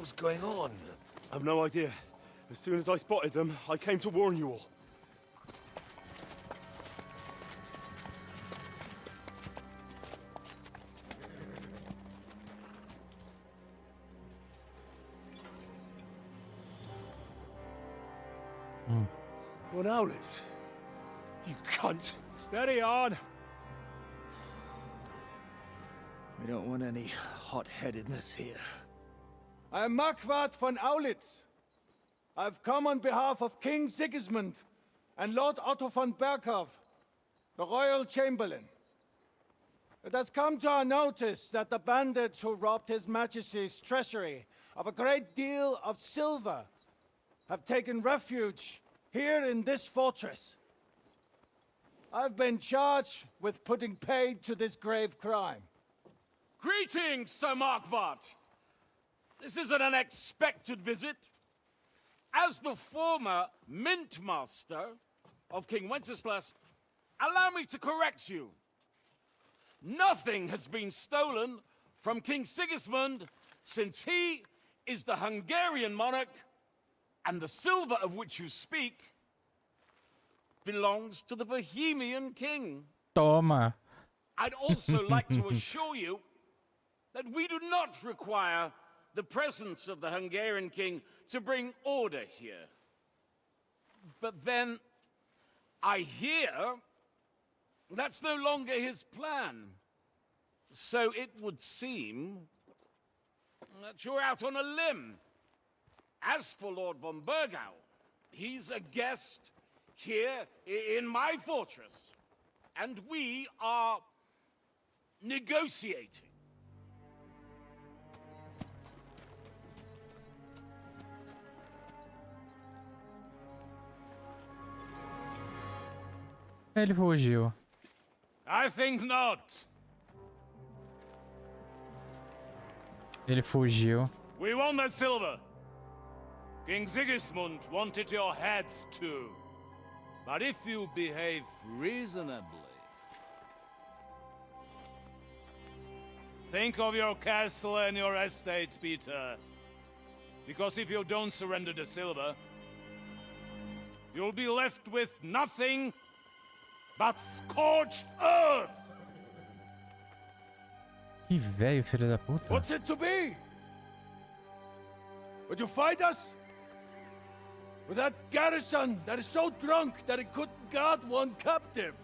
hell's going on? I've no idea. As soon as I spotted them, I came to warn you all. What owlets? You cunt! Steady on. We don't want any hot-headedness here. I am Marquardt von Aulitz. I've come on behalf of King Sigismund and Lord Otto von Berghoff, the Royal Chamberlain. It has come to our notice that the bandits who robbed His Majesty's treasury of a great deal of silver have taken refuge here in this fortress. I've been charged with putting paid to this grave crime. Greetings, Sir Marquardt. This is an unexpected visit. As the former mint master of King Wenceslas, allow me to correct you. Nothing has been stolen from King Sigismund since he is the Hungarian monarch, and the silver of which you speak belongs to the Bohemian king. Toma. I'd also like to assure you that we do not require the presence of the Hungarian king to bring order here. But then, I hear that's no longer his plan. So it would seem that you're out on a limb. As for Lord von Bergau, he's a guest here in my fortress, and we are negotiating. Ele fugiu. I think not. Ele fugiu. We want that silver. King Sigismund wanted your heads too. But if you behave reasonably... Think of your castle and your estates, Peter. Because if you don't surrender the silver, you'll be left with nothing but scorched earth! Que velho, filho da puta. What's it to be? Would you fight us? With that garrison that is so drunk that it couldn't guard one captive?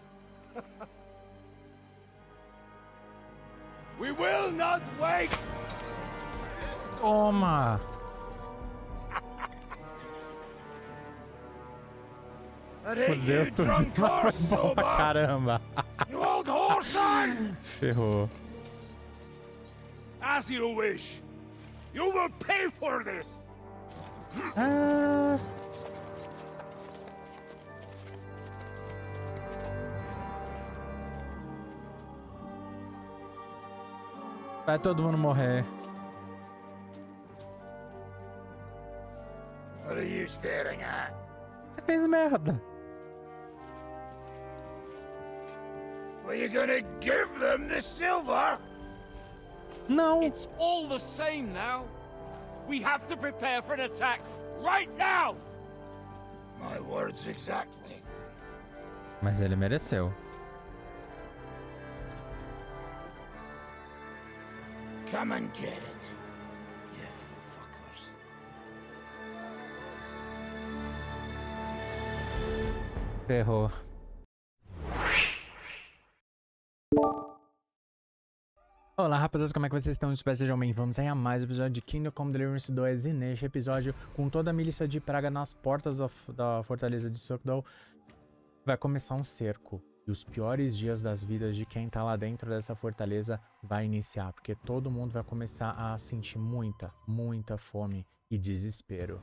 We will not wait! Toma. Fudeu tudo. Foi bom pra caramba. You old horse! Ferrou. As you wish. You will pay for this! Ah. Vai todo mundo morrer. What are you staring at? Você fez merda. Were you gonna give them the silver? Não. It's all the same now. We have to prepare for an attack right now. My words exactly. Mas ele mereceu. Come and get it, you fuckers. Ferrou. Olá rapaziada, como é que vocês estão? Espero que sejam bem-vindos a mais um episódio de Kingdom Come Deliverance 2. E neste episódio, com toda a Milicia de Praga nas portas da Fortaleza de Sokdol, vai começar um cerco. E os piores dias das vidas de quem tá lá dentro dessa fortaleza vai iniciar. Porque todo mundo vai começar a sentir muita fome e desespero.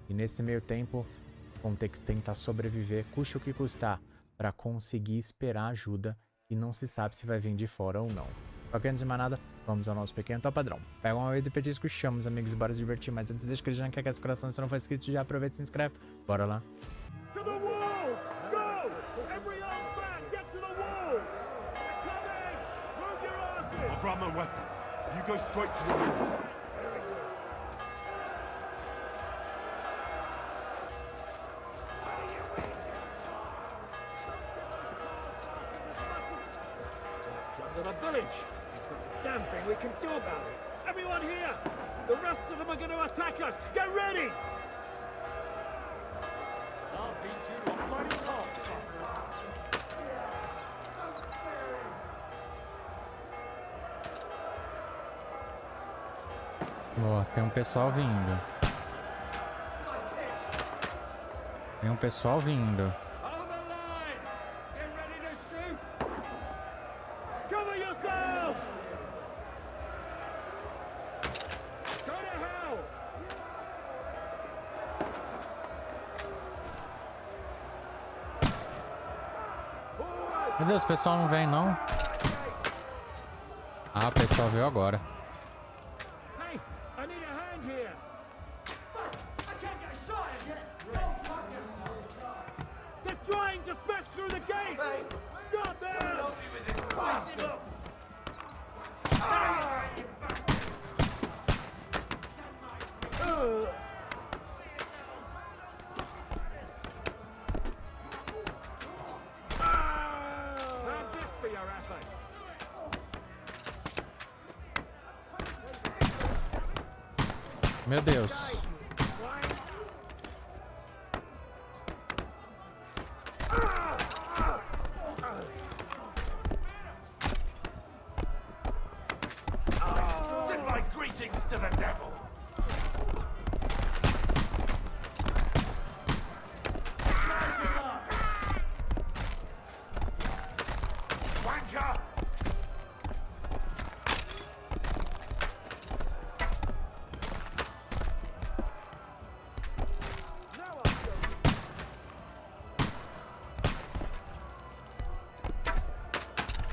E nesse meio tempo, vão ter que tentar sobreviver, custe o que custar, para conseguir esperar ajuda. E não se sabe se vai vir de fora ou não. Qualquer antes de mais nada, vamos ao nosso pequeno top padrão. Pega uma vez de petisco, chama os amigos e bora se divertir. Mas antes deixa que já quer que esse coração, se não for inscrito, já aproveita e se inscreve. Bora lá. To the wall! Go! Every arm back! Get to the wall! They're coming! Move your asses! I'll grab my weapons. You go straight to the walls. to the village. There's not a damn thing we can do about it. Everyone here! The rest of them are going to attack us! Get ready! I'll beat you to a bloody pulp. Ó, tem um pessoal vindo. Tem um pessoal vindo. Hold the line! Get ready to shoot! Cover yourself! Go to hell! Meu Deus, o pessoal não vem, não? Ah, o pessoal veio agora. Hey, I need a hand here! I can't get a shot at you! They're trying to smash through the gate! Stop them! Help me with this bastard! Have this for your effort! Meu Deus. Send my greetings to the devil! Wanker!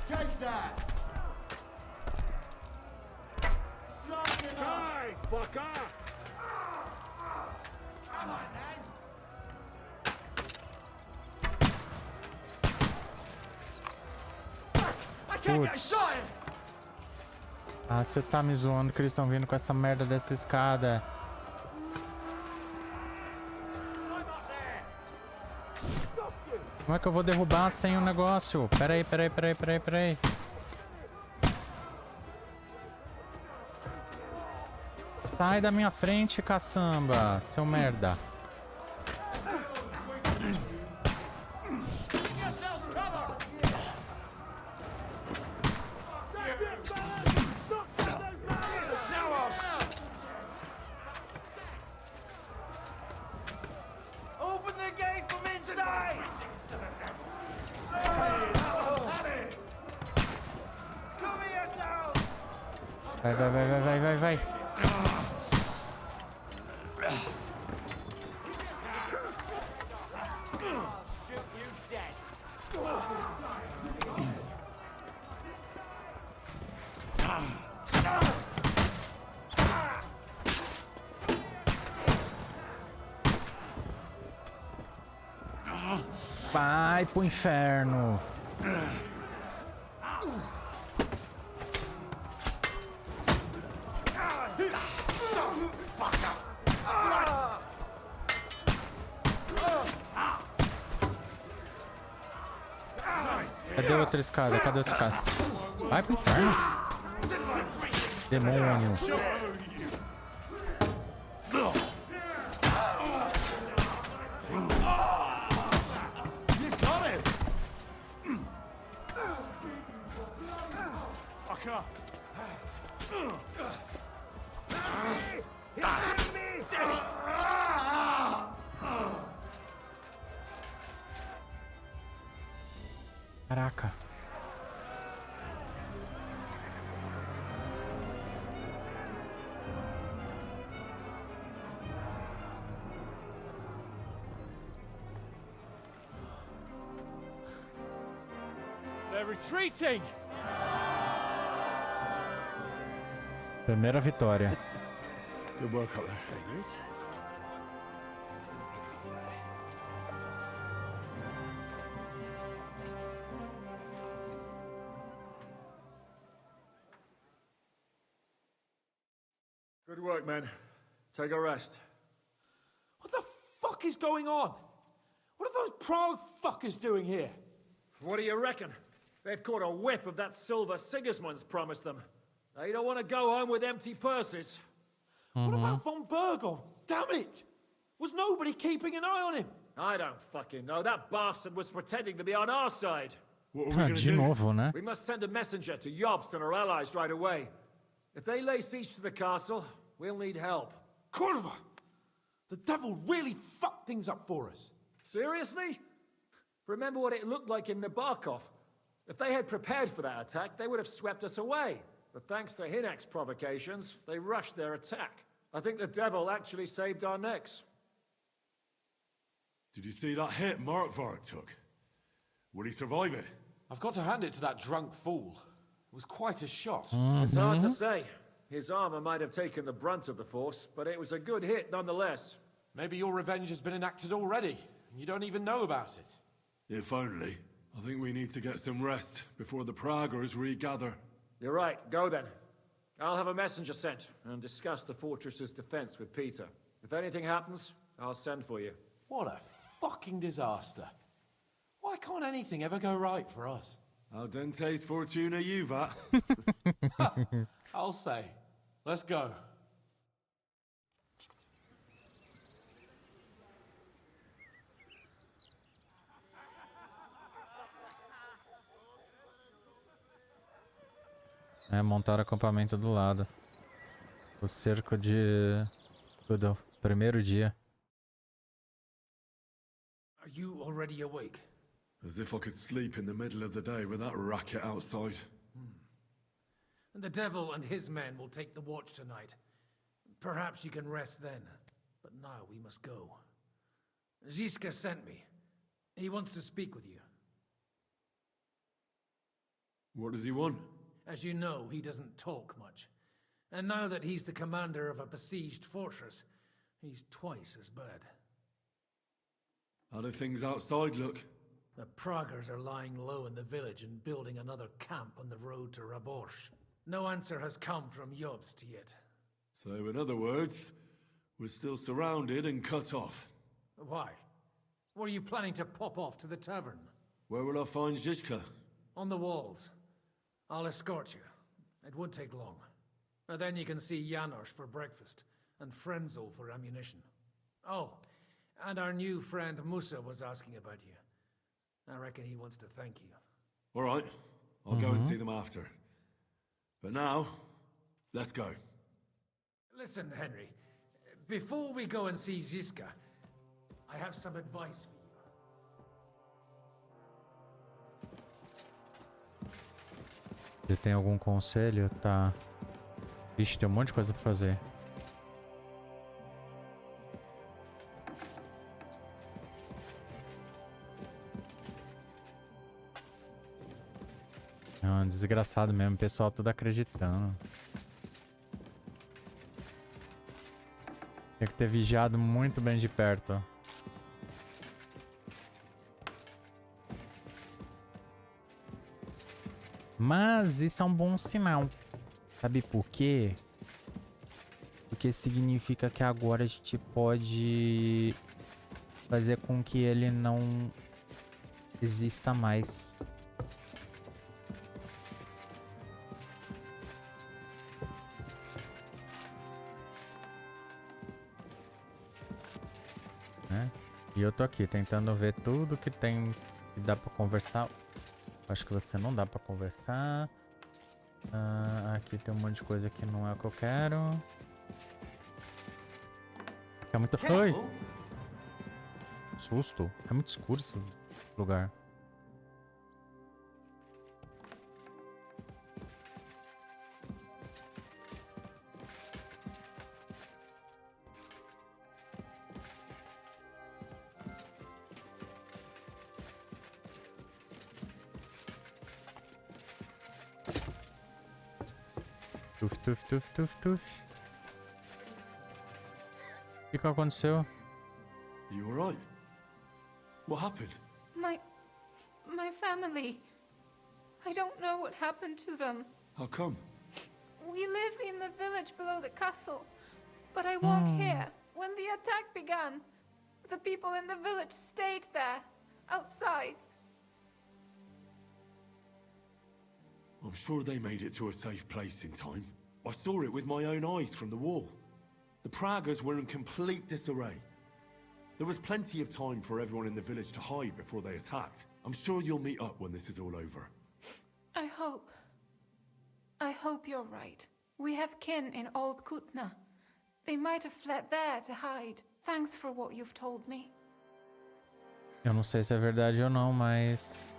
Take that! Slice it up! Die, fucker! Come on, then! I can't get a Putz. shot at him! Ah, você tá me zoando que eles estão vindo com essa merda dessa escada. I'm up there! Como é que eu vou derrubar sem o negócio? Peraí. Sai da minha frente, caçamba, seu merda. Now I'll open the gate from inside! Cover yourself! Vai. Shoot you dead! Vai pro inferno. Cadê outra escada? Vai pro inferno. Demônio. You got it! Fuck up! Caraca. They're retreating! Primeira vitória. Good work up there. Good work, men. Take a rest. What the fuck is going on? What are those Prague fuckers doing here? What do you reckon? They've caught a whiff of that silver Sigismund's promised them. They don't want to go home with empty purses. What about von Berghoff? Damn it! Was nobody keeping an eye on him? I don't fucking know. That bastard was pretending to be on our side. What are we gonna De do? novo, né? We must send a messenger to Jobst and our allies right away. If they lay siege to the castle, we'll need help. Kurva! The devil really fucked things up for us. Seriously? Remember what it looked like in Nabokov. If they had prepared for that attack, they would have swept us away. But thanks to Hinek's provocations, they rushed their attack. I think the devil actually saved our necks. Did you see that hit Markvark took? Would he survive it? I've got to hand it to that drunk fool. It was quite a shot. It's hard to say. His armor might have taken the brunt of the force, but it was a good hit nonetheless. Maybe your revenge has been enacted already, and you don't even know about it. If only. I think we need to get some rest before the Praggers regather. You're right, go then. I'll have a messenger sent and discuss the fortress's defense with Peter. If anything happens, I'll send for you. What a fucking disaster. Why can't anything ever go right for us? Al dente's fortuna juvat. I'll say. Let's go. É, montar acampamento do lado. O cerco de... Tudo. Primeiro dia. Are you already awake? As if I could sleep in the middle of the day with that racket outside. And the devil and his men will take the watch tonight. Perhaps you can rest then. But now we must go. Ziska sent me. He wants to speak with you. What does he want? As you know, he doesn't talk much. And now that he's the commander of a besieged fortress, he's twice as bad. How do things outside look? The Praggers are lying low in the village and building another camp on the road to Raborsh. No answer has come from Jobst yet. So in other words, we're still surrounded and cut off. Why? Were you planning to pop off to the tavern? Where will I find Zizka? On the walls. I'll escort you. It won't take long. And then you can see Janos for breakfast, and Frenzel for ammunition. Oh, and our new friend Musa was asking about you. I reckon he wants to thank you. All right, I'll go and see them after. But now, let's go. Listen, Henry. Before we go and see Ziska, I have some advice for you. Você tem algum conselho? Tá. Vixe, tem um monte de coisa pra fazer. É um desgraçado mesmo, o pessoal tudo acreditando. Tem que ter vigiado muito bem de perto. Mas isso é um bom sinal. Sabe por quê? Porque significa que agora a gente pode fazer com que ele não exista mais. Né? E eu tô aqui tentando ver tudo que tem que dá pra conversar. Acho que você não dá pra conversar. Aqui tem um monte de coisa que não é o que eu quero. É muito... Oi! Susto. É muito escuro esse lugar. Tuf, tuf, tuf, tuf, tuf. O que aconteceu? You alright? What happened? My family. I don't know what happened to them. How come? We live in the village below the castle, but I work here. When the attack began, the people in the village stayed there, outside. I'm sure they made it to a safe place in time. I saw it with my own eyes from the wall. The Pragas were in complete disarray. There was plenty of time for everyone in the village to hide before they attacked. I'm sure you'll meet up when this is all over. I hope you're right. We have kin in Old Kutna. They might have fled there to hide. Thanks for what you've told me. Eu não sei se é verdade ou não, mas...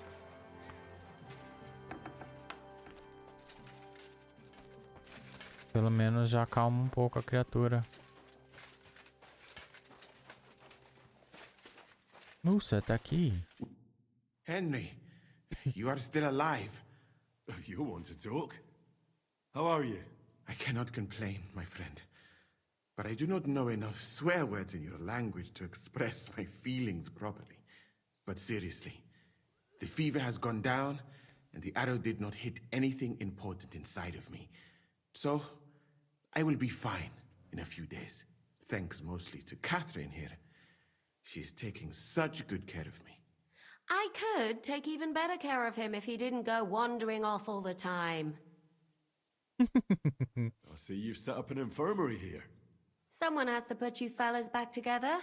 pelo menos já acalma um pouco a criatura. Você tá aqui. Henry, you are still alive. You want to talk? How are you? I cannot complain, my friend. But I do not know enough swear words in your language to express my feelings properly. But seriously, the fever has gone down, and the arrow did not hit anything important inside of me. So, I will be fine in a few days. Thanks mostly to Catherine here. She's taking such good care of me. I could take even better care of him if he didn't go wandering off all the time. I see you've set up an infirmary here. Someone has to put you fellas back together.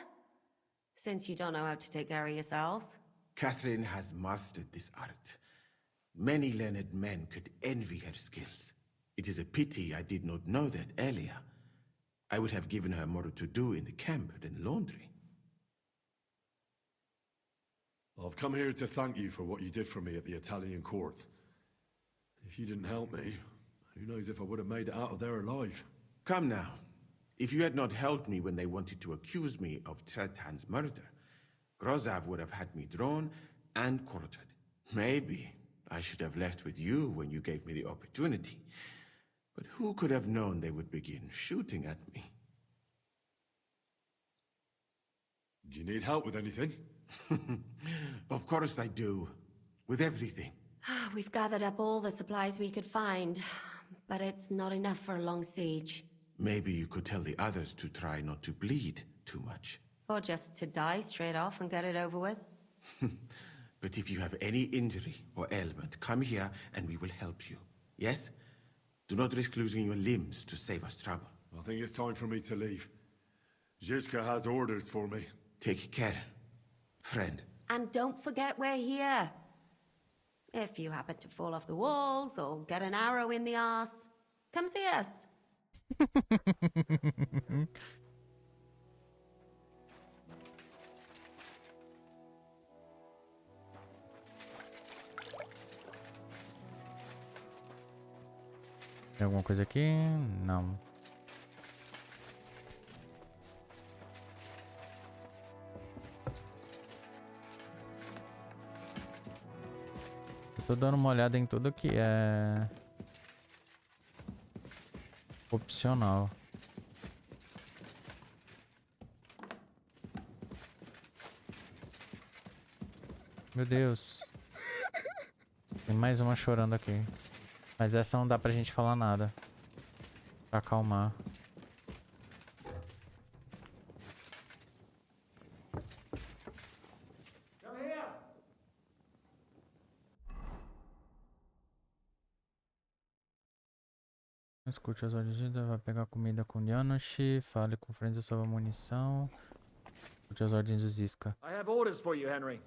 Since you don't know how to take care of yourselves. Catherine has mastered this art. Many learned men could envy her skills. It is a pity I did not know that earlier. I would have given her more to do in the camp than laundry. I've come here to thank you for what you did for me at the Italian court. If you didn't help me, who knows if I would have made it out of there alive. Come now. If you had not helped me when they wanted to accuse me of Tretan's murder, Grozav would have had me drawn and quartered. Maybe I should have left with you when you gave me the opportunity. But who could have known they would begin shooting at me? Do you need help with anything? Of course I do. With everything. We've gathered up all the supplies we could find, but it's not enough for a long siege. Maybe you could tell the others to try not to bleed too much. Or just to die straight off and get it over with. But if you have any injury or ailment, come here and we will help you. Yes? Do not risk losing your limbs to save us trouble. I think it's time for me to leave. Zizka has orders for me. Take care, friend. And don't forget we're here. If you happen to fall off the walls or get an arrow in the arse, come see us. Tem alguma coisa aqui? Não. Eu tô dando uma olhada em tudo que é opcional. Meu Deus. Tem mais uma chorando aqui. Mas essa não dá pra gente falar nada. Pra acalmar. Escute as ordens, vai pegar comida com Janusz, fale com Frenzy sobre a munição. Escute as ordens do Ziska. I have orders for you, Henry.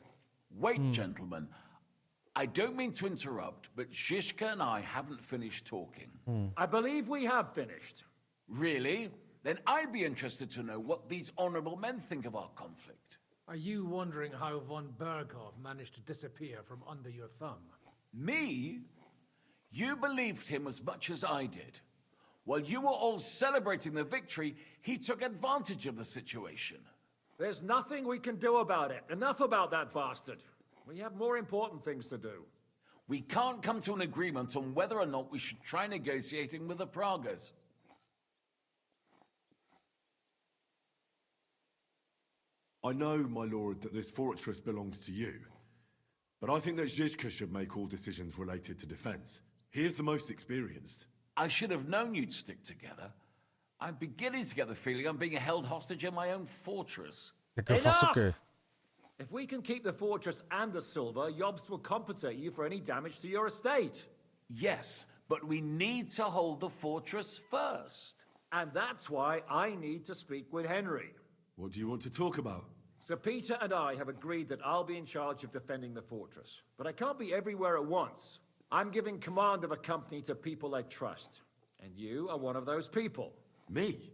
Wait, gentlemen. I don't mean to interrupt, but Zizka and I haven't finished talking. I believe we have finished. Really? Then I'd be interested to know what these honorable men think of our conflict. Are you wondering how von Berkov managed to disappear from under your thumb? Me? You believed him as much as I did. While you were all celebrating the victory, he took advantage of the situation. There's nothing we can do about it. Enough about that bastard. We have more important things to do. We can't come to an agreement on whether or not we should try negotiating with the Pragas. I know, my lord, that this fortress belongs to you. But I think that Zizka should make all decisions related to defense. He is the most experienced. I should have known you'd stick together. I'm beginning to get the feeling I'm being held hostage in my own fortress. Enough! If we can keep the fortress and the silver, Yobs will compensate you for any damage to your estate. Yes, but we need to hold the fortress first. And that's why I need to speak with Henry. What do you want to talk about? Sir Peter and I have agreed that I'll be in charge of defending the fortress. But I can't be everywhere at once. I'm giving command of a company to people I trust. And you are one of those people. Me?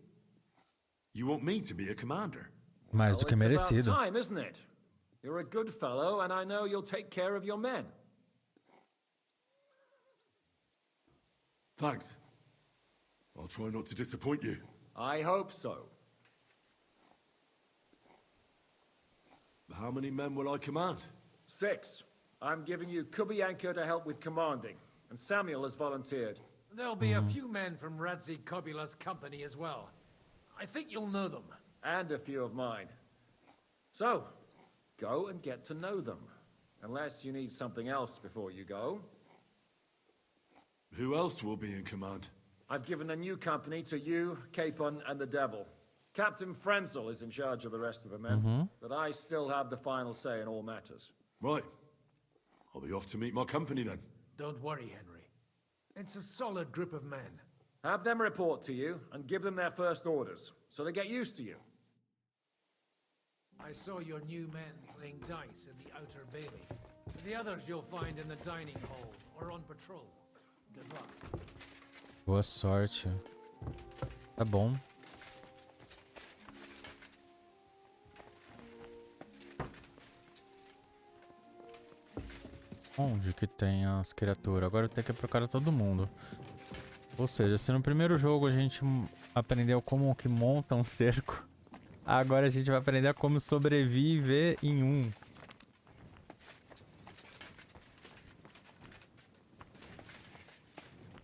You want me to be a commander? Mais do que Well, it's merecido. about time, isn't it? You're a good fellow, and I know you'll take care of your men. Thanks. I'll try not to disappoint you. I hope so. How many men will I command? 6. I'm giving you Kubianka to help with commanding, and Samuel has volunteered. There'll be a few men from Radzi Kobula's company as well. I think you'll know them. And a few of mine. So, go and get to know them. Unless you need something else before you go. Who else will be in command? I've given a new company to you, Capon, and the Devil. Captain Frenzel is in charge of the rest of the men, but I still have the final say in all matters. Right. I'll be off to meet my company then. Don't worry, Henry. It's a solid group of men. Have them report to you, and give them their first orders, so they get used to you. I saw your new men playing dice in the outer bailey. The others you'll find in the dining hall or on patrol. Good luck. Boa sorte. Tá bom. Onde que tem as criaturas? Agora eu tenho que procurar todo mundo. Ou seja, se no primeiro jogo a gente aprendeu como que monta um cerco, agora a gente vai aprender como sobreviver em um.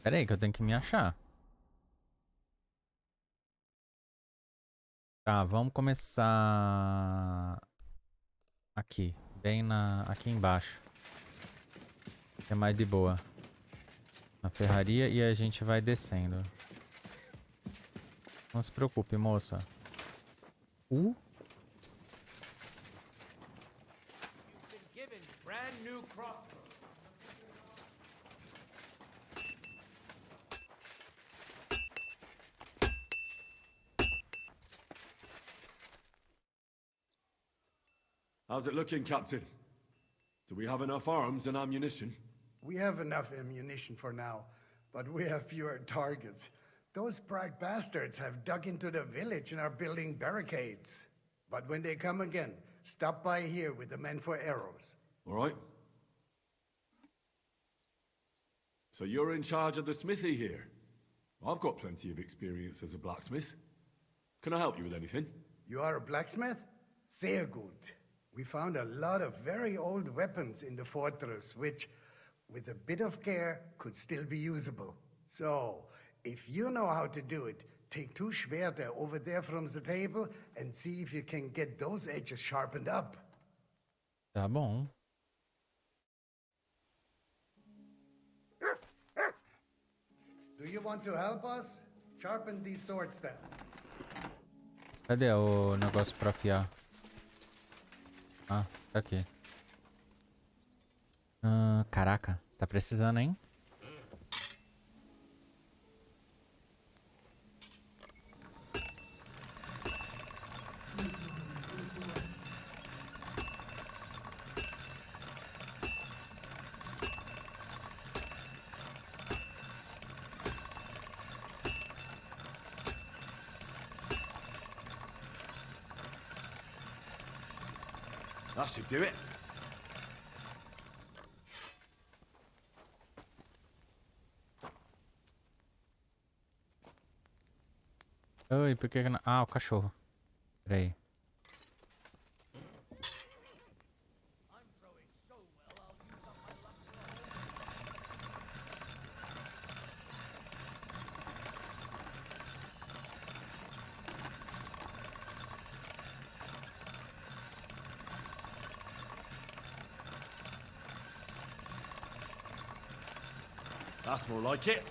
Pera aí que eu tenho que me achar. Tá, vamos começar aqui, bem aqui embaixo. Que é mais de boa. Na ferraria e a gente vai descendo. Não se preocupe, moça. How's it looking, Captain? Do we have enough arms and ammunition? We have enough ammunition for now, but we have fewer targets. Those Prague bastards have dug into the village and are building barricades. But when they come again, stop by here with the men for arrows. All right. So you're in charge of the smithy here? I've got plenty of experience as a blacksmith. Can I help you with anything? You are a blacksmith? Sehr gut. We found a lot of very old weapons in the fortress, which, with a bit of care, could still be usable. So, if you know how to do it, take 2 Schwerter over there from the table and see if you can get those edges sharpened up. Tá bom. Do you want to help us? Sharpen these swords then. Cadê o negócio pra afiar? Ah, tá aqui. Caraca, tá precisando, hein? That should do it. Oi, por que que não... Ah, o cachorro. Pera aí. That's more like it.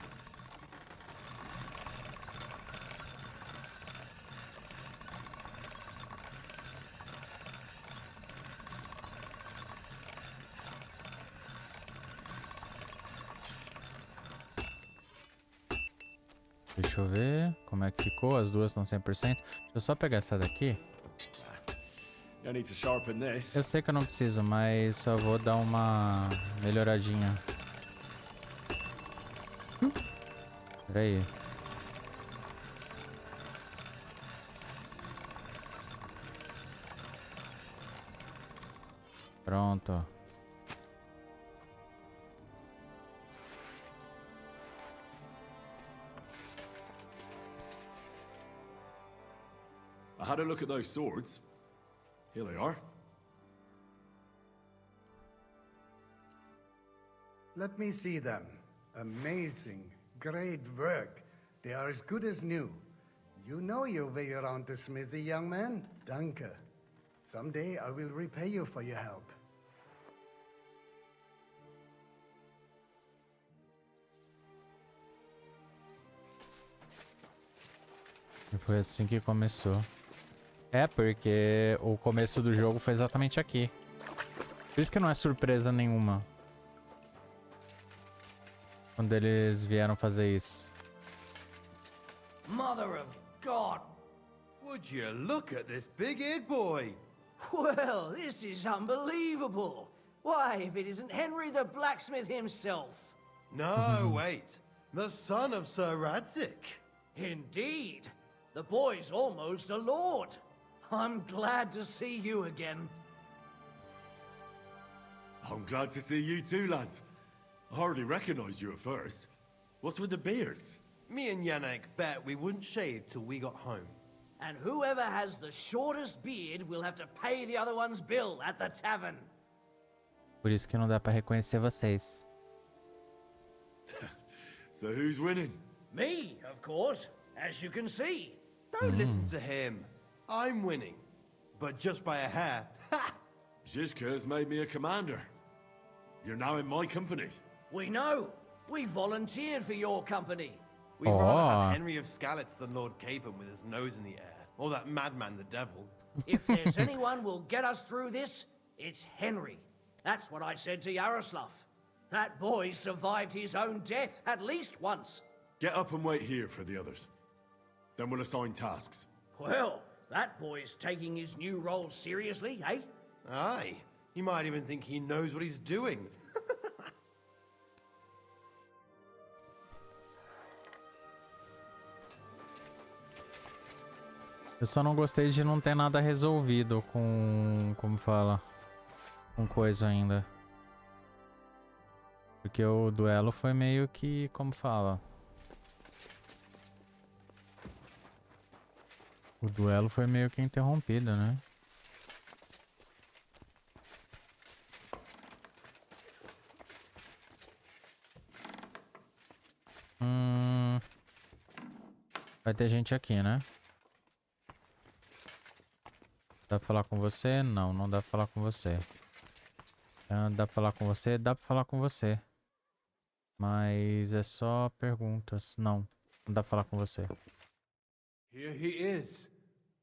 Deixa eu ver como é que ficou. As duas estão 100%. Deixa eu só pegar essa daqui. You need to sharpen this. Eu sei que eu não preciso, mas só vou dar uma melhoradinha. Pera aí. Pronto. I had a look at those swords. Here they are. Let me see them. Amazing. Great work. They are as good as new. You know your way around the smithy, young man. Danke. Someday I will repay you for your help. E foi assim que começou. É, porque o começo do jogo foi exatamente aqui. Por isso que não é surpresa nenhuma. Quando eles vieram fazer isso. Mother of God! Would you look at this big-eared boy? Well, this is unbelievable. Why, if it isn't Henry the blacksmith himself. No, wait. The son of Sir Radzik. Indeed. The boy's almost a lord. I'm glad to see you again. I'm glad to see you too, lads. I hardly recognized you at first. What's with the beards? Me and Yannick bet we wouldn't shave till we got home. And whoever has the shortest beard will have to pay the other one's bill at the tavern. Por isso que não dá pra reconhecer vocês. So who's winning? Me, of course, as you can see. Don't listen to him. I'm winning, but just by a hair. Ha! Zizka has made me a commander. You're now in my company. We know. We volunteered for your company. We'd rather have Henry of Skalitz than Lord Capon with his nose in the air, or that madman the devil. If there's anyone will get us through this, it's Henry. That's what I said to Yaroslav. That boy survived his own death at least once. Get up and wait here for the others. Then we'll assign tasks. Well, that boy's taking his new role seriously, eh? Aye. He might even think he knows what he's doing. Eu só não gostei de não ter nada resolvido com... Como fala? Com coisa ainda. Porque o duelo foi meio que... Como fala? O duelo foi meio que interrompido, né? Vai ter gente aqui, né? Dá pra falar com você? Não, não dá pra falar com você. Dá pra falar com você? Dá pra falar com você. Mas é só perguntas. Não, não dá pra falar com você. Here he is,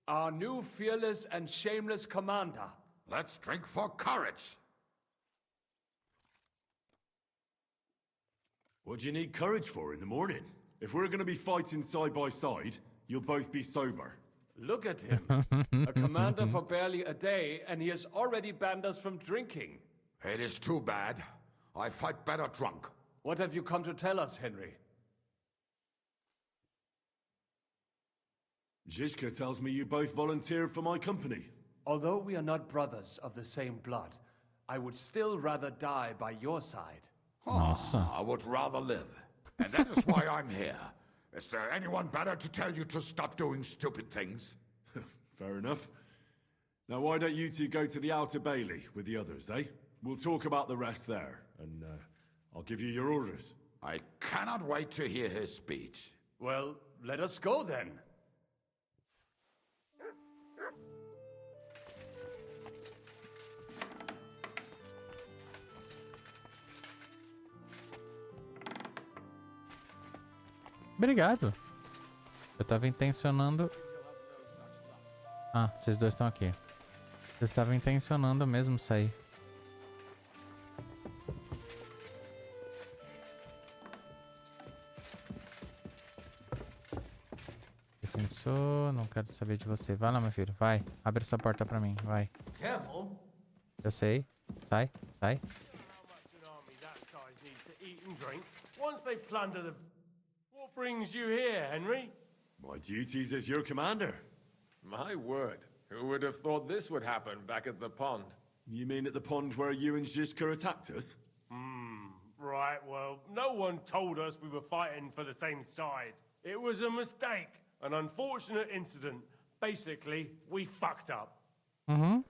our new fearless and shameless commander. Let's drink for courage. What do you need courage for in the morning? If we're going to be fighting side by side, you'll both be sober. Look at him. A commander for barely a day, and he has already banned us from drinking. It is too bad. I fight better drunk. What have you come to tell us, Henry? Zizka tells me you both volunteered for my company. Although we are not brothers of the same blood, I would still rather die by your side. Nossa. I would rather live. And that is why I'm here. Is there anyone better to tell you to stop doing stupid things? Fair enough. Now why don't you two go to the Outer Bailey with the others, eh? We'll talk about the rest there, and I'll give you your orders. I cannot wait to hear his speech. Well, let us go then. Obrigado. Eu tava intencionando... Ah, vocês dois estão aqui. Eu estava intencionando mesmo sair. Pensou, não quero saber de você. Vai lá, meu filho, vai. Abre essa porta pra mim, vai. Careful. Eu sei. Sai, sai. Eat and drink. Once they've plundered the... What brings you here, Henry? My duties as your commander. My word. Who would have thought this would happen back at the pond? You mean at the pond where you and Zizka attacked us? Right, well, no one told us we were fighting for the same side. It was a mistake. An unfortunate incident. Basically, we fucked up. Mm-hmm.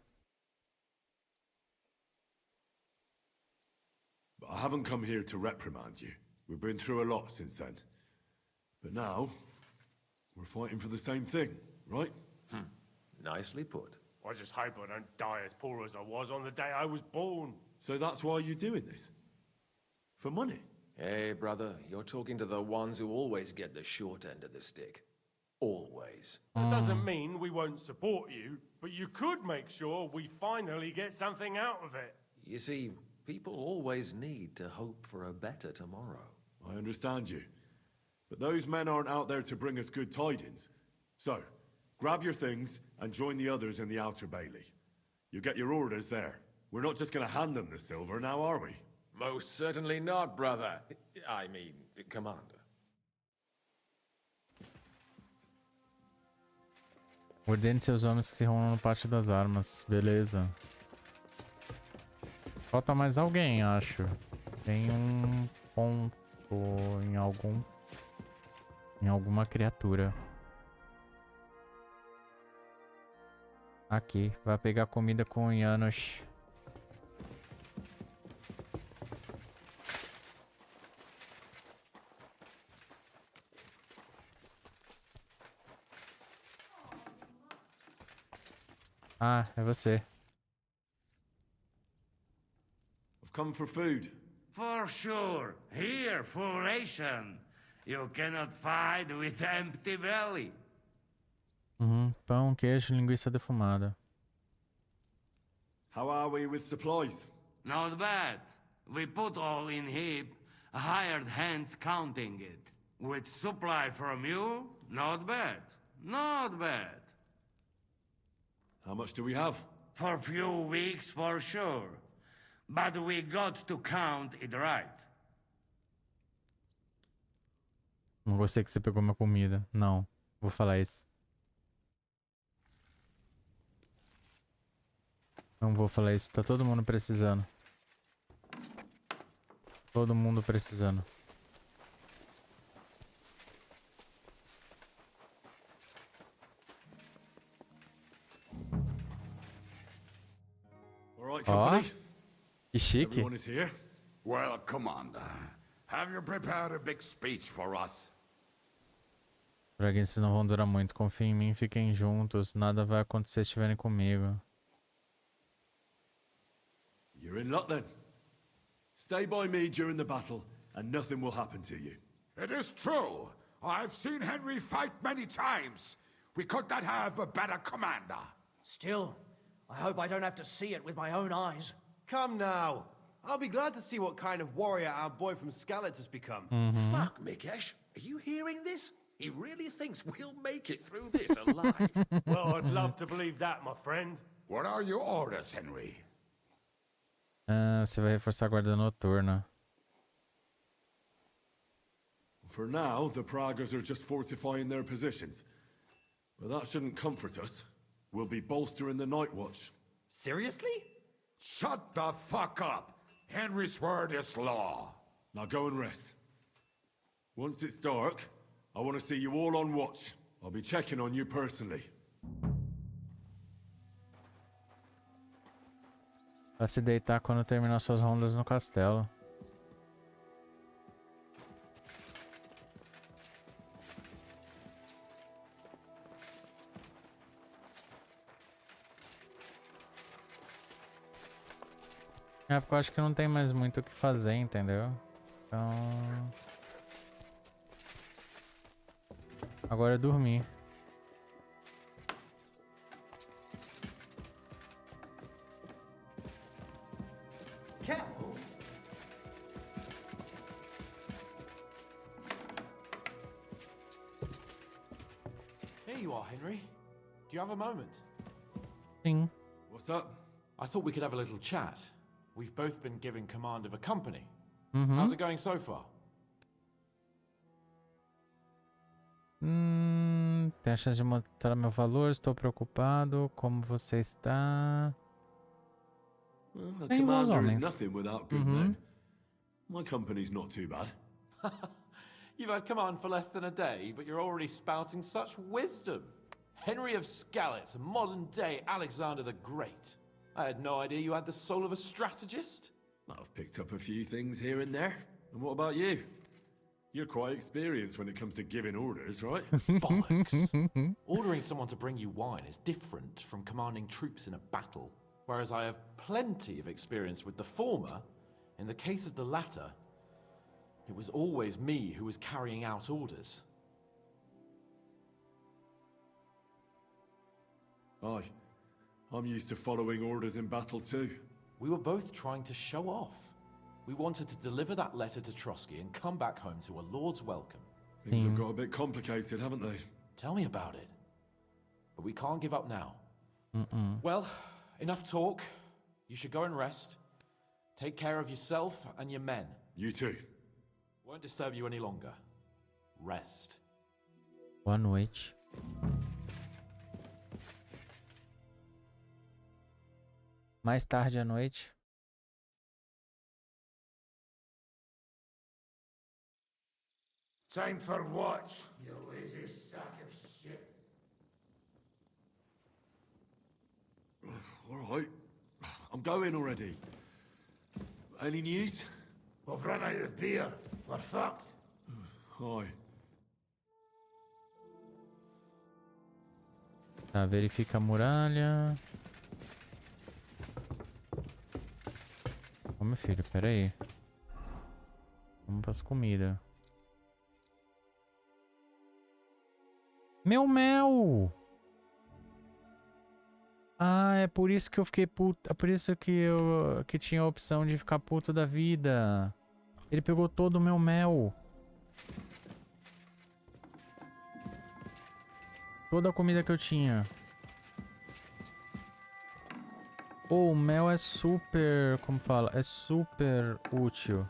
But I haven't come here to reprimand you. We've been through a lot since then. But now, we're fighting for the same thing, right? Nicely put. I just hope I don't die as poor as I was on the day I was born. So that's why you're doing this? For money? Hey, brother, you're talking to the ones who always get the short end of the stick. Always. That doesn't mean we won't support you, but you could make sure we finally get something out of it. You see, people always need to hope for a better tomorrow. I understand you. But those men aren't out there to bring us good tidings. So, grab your things and join the others in the Outer Bailey. You get your orders there. We're not just gonna hand them the silver now, are we? Most certainly not, brother. I mean, commander. Ordene seus homens que se reúnam no pátio das armas. Beleza. Falta mais alguém, acho. Tem um ponto em alguma criatura. Aqui. Vai pegar comida com Janos. Ah, é você. I've come for food. For sure. Here, for ration. You cannot fight with empty belly. Pão, queijo, linguiça defumada. How are we with supplies? Not bad. We put all in heap, hired hands counting it. With supply from you, not bad. Not bad. How much do we have? For a few weeks, for sure. But we got to count it right. Não gostei que você pegou minha comida. Não, vou falar isso. Não vou falar isso. Tá todo mundo precisando. Todo mundo precisando. Ó, que chique. Everyone is here? Well, Commander, have you prepared a big speech for us? Draguenses não vão durar muito. Confiem em mim, fiquem juntos. Nada vai acontecer se estiverem comigo. You're in luck then. Stay by me during the battle, and nothing will happen to you. It is true. I've seen Henry fight many times. We could not have a better commander. Still, I hope I don't have to see it with my own eyes. Come now. I'll be glad to see what kind of warrior our boy from Skalitz has become. Fuck, Mikesh. Are you hearing this? He really thinks we'll make it through this alive. Well, I'd love to believe that, my friend. What are your orders, Henry? Você vai reforçar a guarda noturna. For now, the Pragas are just fortifying their positions. But that shouldn't comfort us. We'll be bolstering the night watch. Seriously? Shut the fuck up! Henry's word is law. Now go and rest. Once it's dark, I want to see you all on watch. I'll be checking on you personally. Vai se deitar quando terminar suas rondas no castelo. É porque eu acho que não tem mais muito o que fazer, entendeu? Então... Agora é dormir. Careful. you are, Henry. Do you have a moment? Sim. What's up? I thought we could have a little chat. We've both been given command of a company. Uhum. How's it going so far? Tem a chance de mostrar meu valor. Estou preocupado. Como você está? Well, a Bem bons commander is homens. nothing without good men. My company's not too bad. You've had command for less than a day, but you're already spouting such wisdom. Henry of Skalitz, a modern-day Alexander the Great. I had no idea you had the soul of a strategist. I've picked up a few things here and there. And what about you? You're quite experienced when it comes to giving orders, right? Bollocks. Ordering someone to bring you wine is different from commanding troops in a battle. Whereas I have plenty of experience with the former, in the case of the latter, it was always me who was carrying out orders. Aye. I'm used to following orders in battle too. We were both trying to show off. We wanted to deliver that letter to Trotsky and come back home to a lord's welcome. Things have got a bit complicated, haven't they? Tell me about it. But we can't give up now. Well, enough talk. You should go and rest. Take care of yourself and your men. You too. Won't disturb you any longer. Rest. Boa noite. Mais tarde à noite. Time for what, you lazy sack of shit? All right. I'm going already. Any news? We've run out of beer. We're fucked. Aye. Tá, verifica a muralha. Ô, meu filho, pera aí. Vamos pras comidas. Meu mel! Ah, é por isso que eu fiquei puto. É por isso que tinha a opção de ficar puto da vida. Ele pegou todo o meu mel. Toda a comida que eu tinha. Oh, o mel é super... Como fala? É super útil.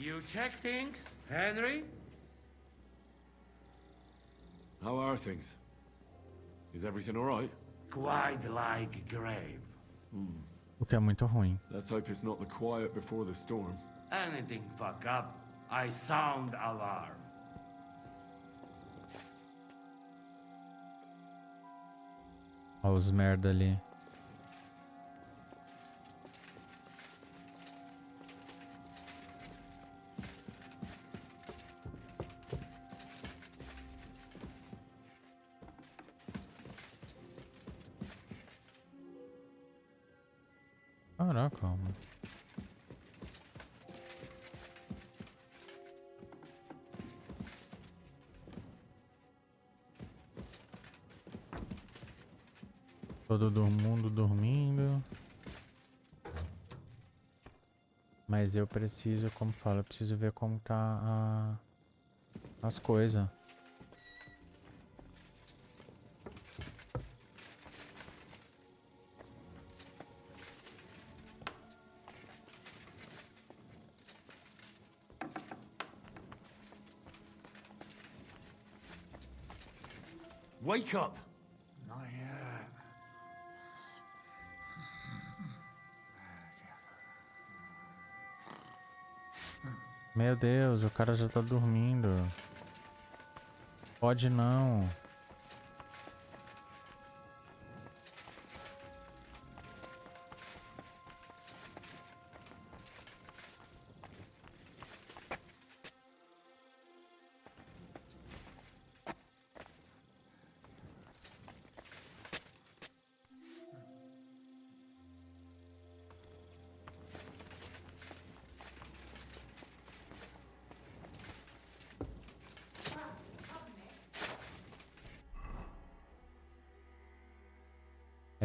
You check things, Henry? How are things? Is everything all right? Quite like grave. O que é muito ruim. Let's hope it's not the quiet before the storm. Anything fuck up, I sound alarm. Olha os merda ali. Caraca, mano. Todo mundo dormindo. Mas eu preciso, como fala, eu preciso ver como tá as coisas. Wake up! Not yet. Meu Deus, o cara já tá dormindo. Pode não.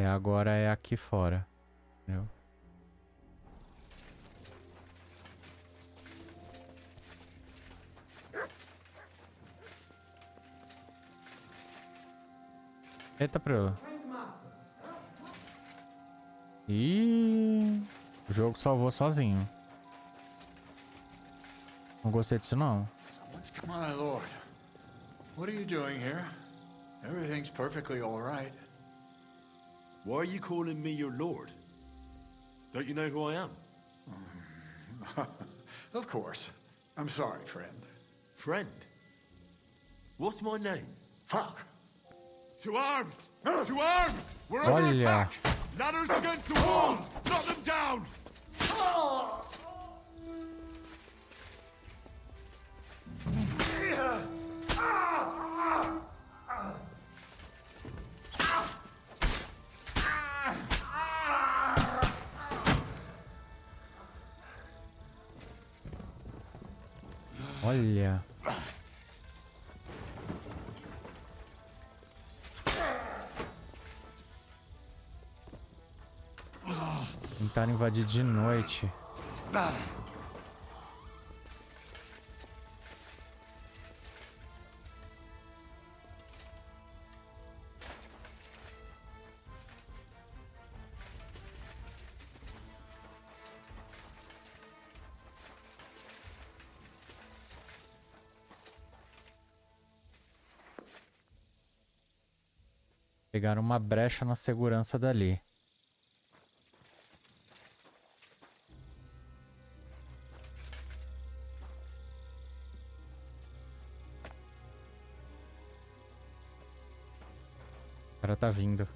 É, agora é aqui fora. Entendeu? Eita, pra... Ih, o jogo salvou sozinho. Não gostei disso, não. My lord, what are you doing here? Everything's perfectly all right. Why are you calling me your lord? Don't you know who I am? Of course. I'm sorry, friend. Friend? What's my name? Fuck! To arms! To arms! We're under Olha. attack! Ladders against the walls! Knock them down! Olha. Tentaram invadir de noite. Pegaram uma brecha na segurança dali. O cara tá vindo.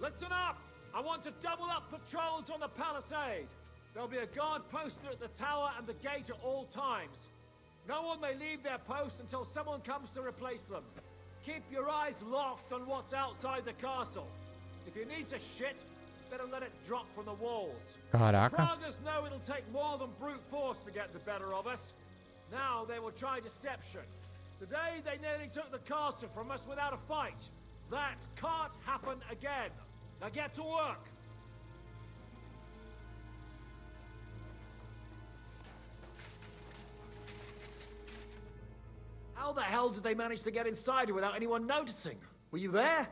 Listen up! I want to double up patrols on the palisade. There'll be a guard posted at the tower and the gate at all times. No one may leave their post until someone comes to replace them. Keep your eyes locked on what's outside the castle. If you need to shit, better let it drop from the walls. Caraca. The Pragas know it'll take more than brute force to get the better of us. Now they will try deception. Today they nearly took the castle from us without a fight. That can't happen again. Now get to work. How the hell did they manage to get inside here without anyone noticing? Were you there?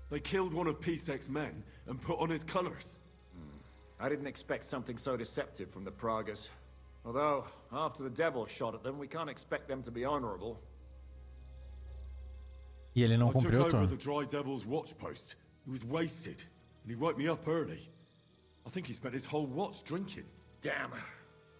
They killed one of Pisek's men and put on his colors. I didn't expect something so deceptive from the Pragas. Although, after the devil shot at them, we can't expect them to be honorable. E ele não I took cumpriu o over turno. the Dry Devil's watch post. He was wasted, and he woke me up early. I think he spent his whole watch drinking. Damn.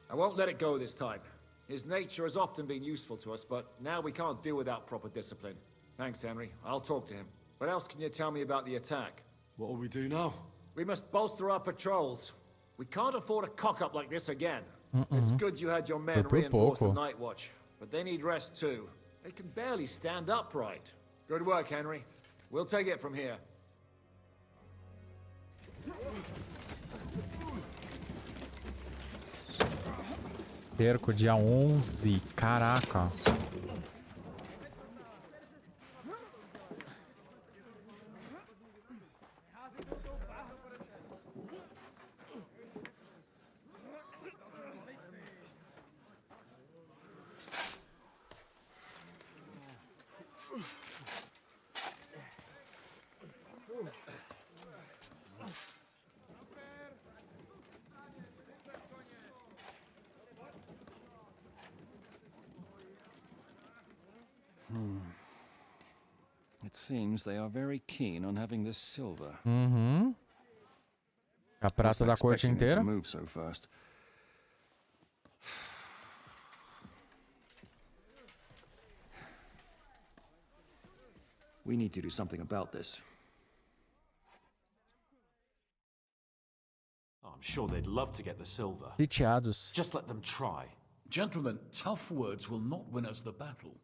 I won't let it go this time. His nature has often been useful to us, but now we can't do without proper discipline. Thanks, Henry. I'll talk to him. What else can you tell me about the attack? What will we do now? We must bolster our patrols. We can't afford a cock-up like this again. It's good you had your men Foi por reinforce the pouco. night watch, but they need rest too. They can barely stand upright. Good work, Henry. We'll take it from here. Cerco dia 11. Caraca. It seems they are very keen on having this silver. Uhum. A prata da corte Expecting them to inteira. move so fast. We need to do something about this. I'm sure they'd love to get the silver. Sitiados. Just let them try. Gentlemen, tough words will not win us the battle.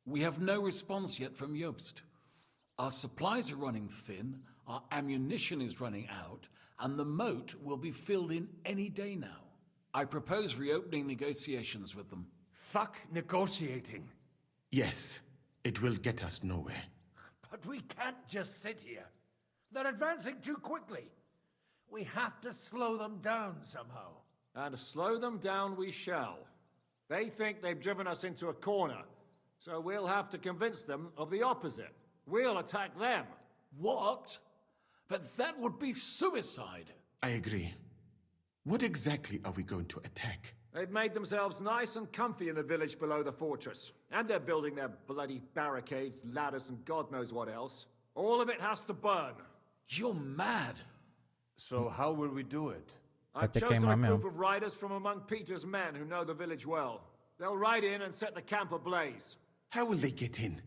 We have no response yet from Jobst. Our supplies are running thin, our ammunition is running out, and the moat will be filled in any day now. I propose reopening negotiations with them. Fuck negotiating. Yes, it will get us nowhere. But we can't just sit here. They're advancing too quickly. We have to slow them down somehow. And slow them down we shall. They think they've driven us into a corner, so we'll have to convince them of the opposite. We'll attack them. What? But that would be suicide. I agree. What exactly are we going to attack? They've made themselves nice and comfy in the village below the fortress. And they're building their bloody barricades, ladders, and God knows what else. All of it has to burn. You're mad. So how will we do it? I've chosen a group of riders from among Peter's men who know the village well. They'll ride in and set the camp ablaze. How will they get in?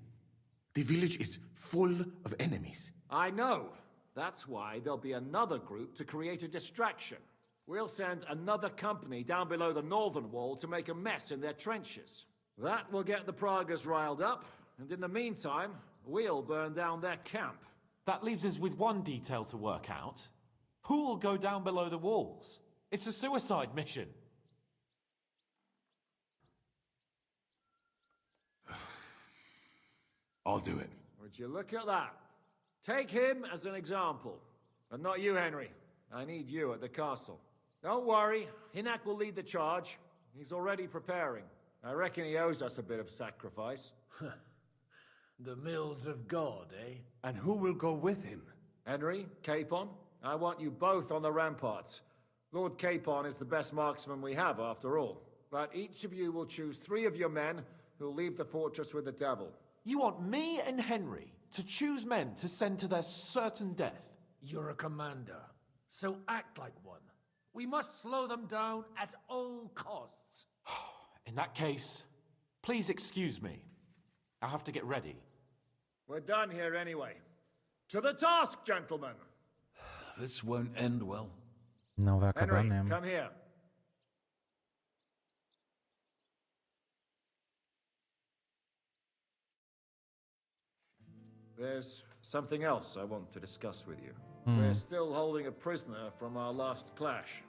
The village is full of enemies. I know. That's why there'll be another group to create a distraction. We'll send another company down below the northern wall to make a mess in their trenches. That will get the Pragas riled up, and in the meantime, we'll burn down their camp. That leaves us with one detail to work out. Who will go down below the walls? It's a suicide mission. I'll do it. Would you look at that? Take him as an example. But not you, Henry. I need you at the castle. Don't worry, Hinak will lead the charge. He's already preparing. I reckon he owes us a bit of sacrifice. The mills of God, eh? And who will go with him? Henry, Capon, I want you both on the ramparts. Lord Capon is the best marksman we have, after all. But each of you will choose 3 of your men who'll leave the fortress with the devil. You want me and Henry to choose men to send to their certain death? You're a commander, so act like one. We must slow them down at all costs. In that case, please excuse me. I'll have to get ready. We're done here anyway. To the task, gentlemen! This won't end well. Não vai acabar Henry, mesmo. come here. There's something else I want to discuss with you. We're still holding a prisoner from our last clash.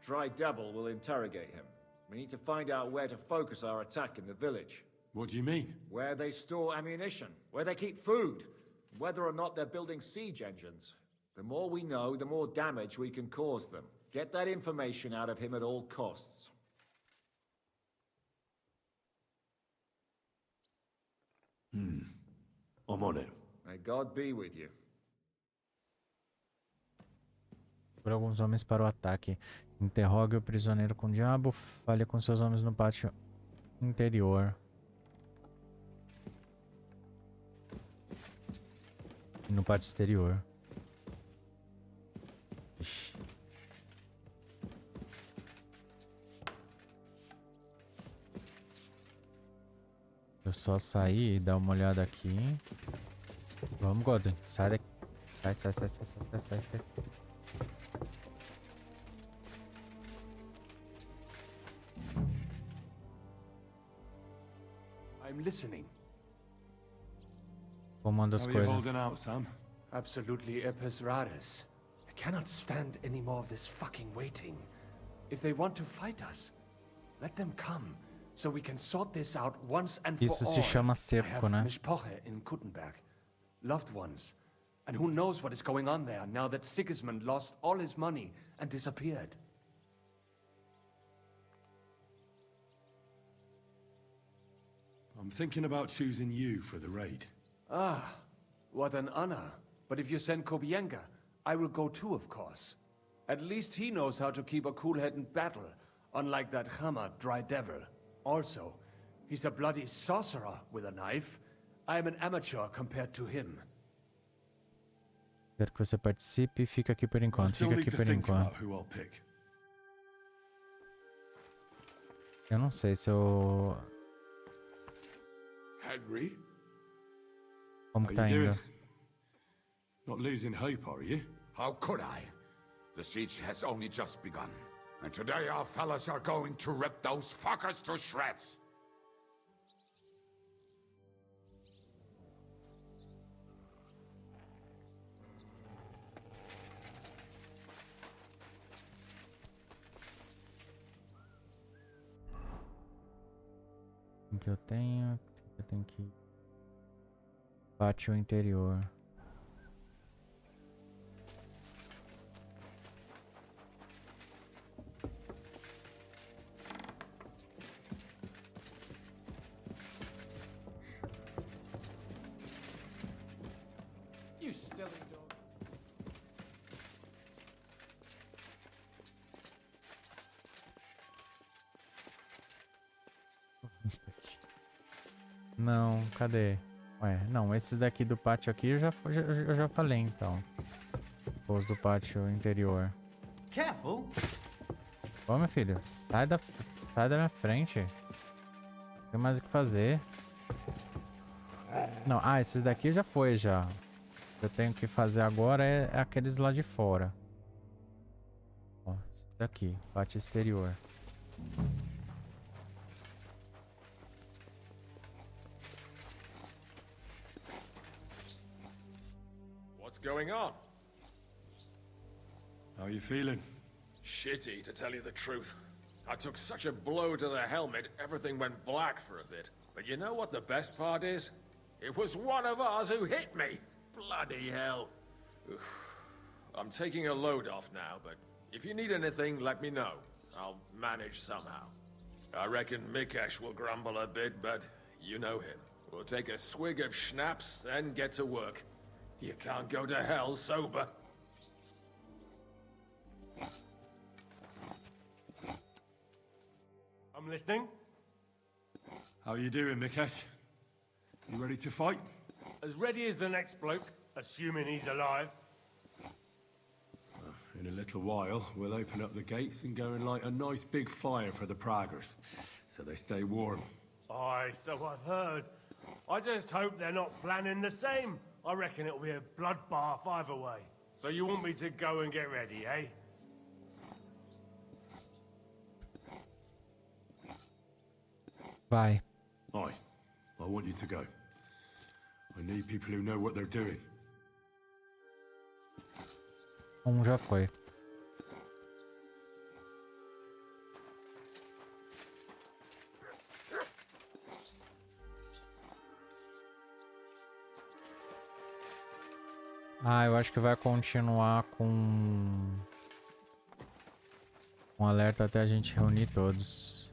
Dry Devil will interrogate him. We need to find out where to focus our attack in the village. What do you mean? Where they store ammunition, where they keep food, whether or not they're building siege engines. The more we know, the more damage we can cause them. Get that information out of him at all costs. I'm on it. May God be with you. Por alguns homens para o ataque. Interrogue o prisioneiro com o diabo. Fale com seus homens no pátio interior. E no pátio exterior. Ixi. Eu só sair e dar uma olhada aqui. Vamos, Godwin. Sai daqui. Sai. I'm listening. Comando as How are you coisas. holding out, Sam? Absolutely epis raris. I cannot stand any more of this fucking waiting. If they want to fight us, let them come, so we can sort this out once and for all. Isso se chama cerco, I have né? Mishpoche in Kuttenberg, loved ones, and who knows what is going on there now that Sigismund lost all his money and disappeared. I'm thinking about choosing you for the raid. Ah, what an honor. But if you send Kobienka, I will go too, of course. At least he knows how to keep a cool head in battle, unlike that Hammer Dry Devil. Also, he's a bloody sorcerer with a knife. I am an amateur compared to him. Quero que você participe e fica aqui por I enquanto. still Fica need aqui to por think about enquanto. who I'll pick. Eu não sei se eu... Henry? Como que tá indo? Not losing hope, are you? How could I? The siege has only just begun. And today our fellas are going to rip those fuckers to shreds. O que eu tenho? Eu tenho que ir. Pátio interior. You silly dog. Não, cadê? Ué, não, esses daqui do pátio aqui eu já falei então. Os do pátio interior. Careful. Ô, meu filho, sai da minha frente. Não tem mais o que fazer. Não, esses daqui já foi já. O que eu tenho que fazer agora é aqueles lá de fora. Ó, esse daqui, pátio exterior. What's going on? How are you feeling? Shitty, to tell you the truth. I took such a blow to the helmet, everything went black for a bit. But you know what the best part is? It was one of ours who hit me. Bloody hell. Oof. I'm taking a load off now, but if you need anything, let me know. I'll manage somehow. I reckon Mikesh will grumble a bit, but you know him. We'll take a swig of schnapps, then get to work. You can't go to hell sober. I'm listening. How are you doing, Mikesh? You ready to fight? As ready as the next bloke, assuming he's alive. In a little while, we'll open up the gates and go and light a nice big fire for the Praggers, so they stay warm. Aye, so I've heard. I just hope they're not planning the same. I reckon it'll be a bloodbath either way. So you want me to go and get ready, eh? Vai. Aye. I want you to go. I need people who know what they're doing. Já foi. Eu acho que vai continuar com alerta até a gente reunir todos.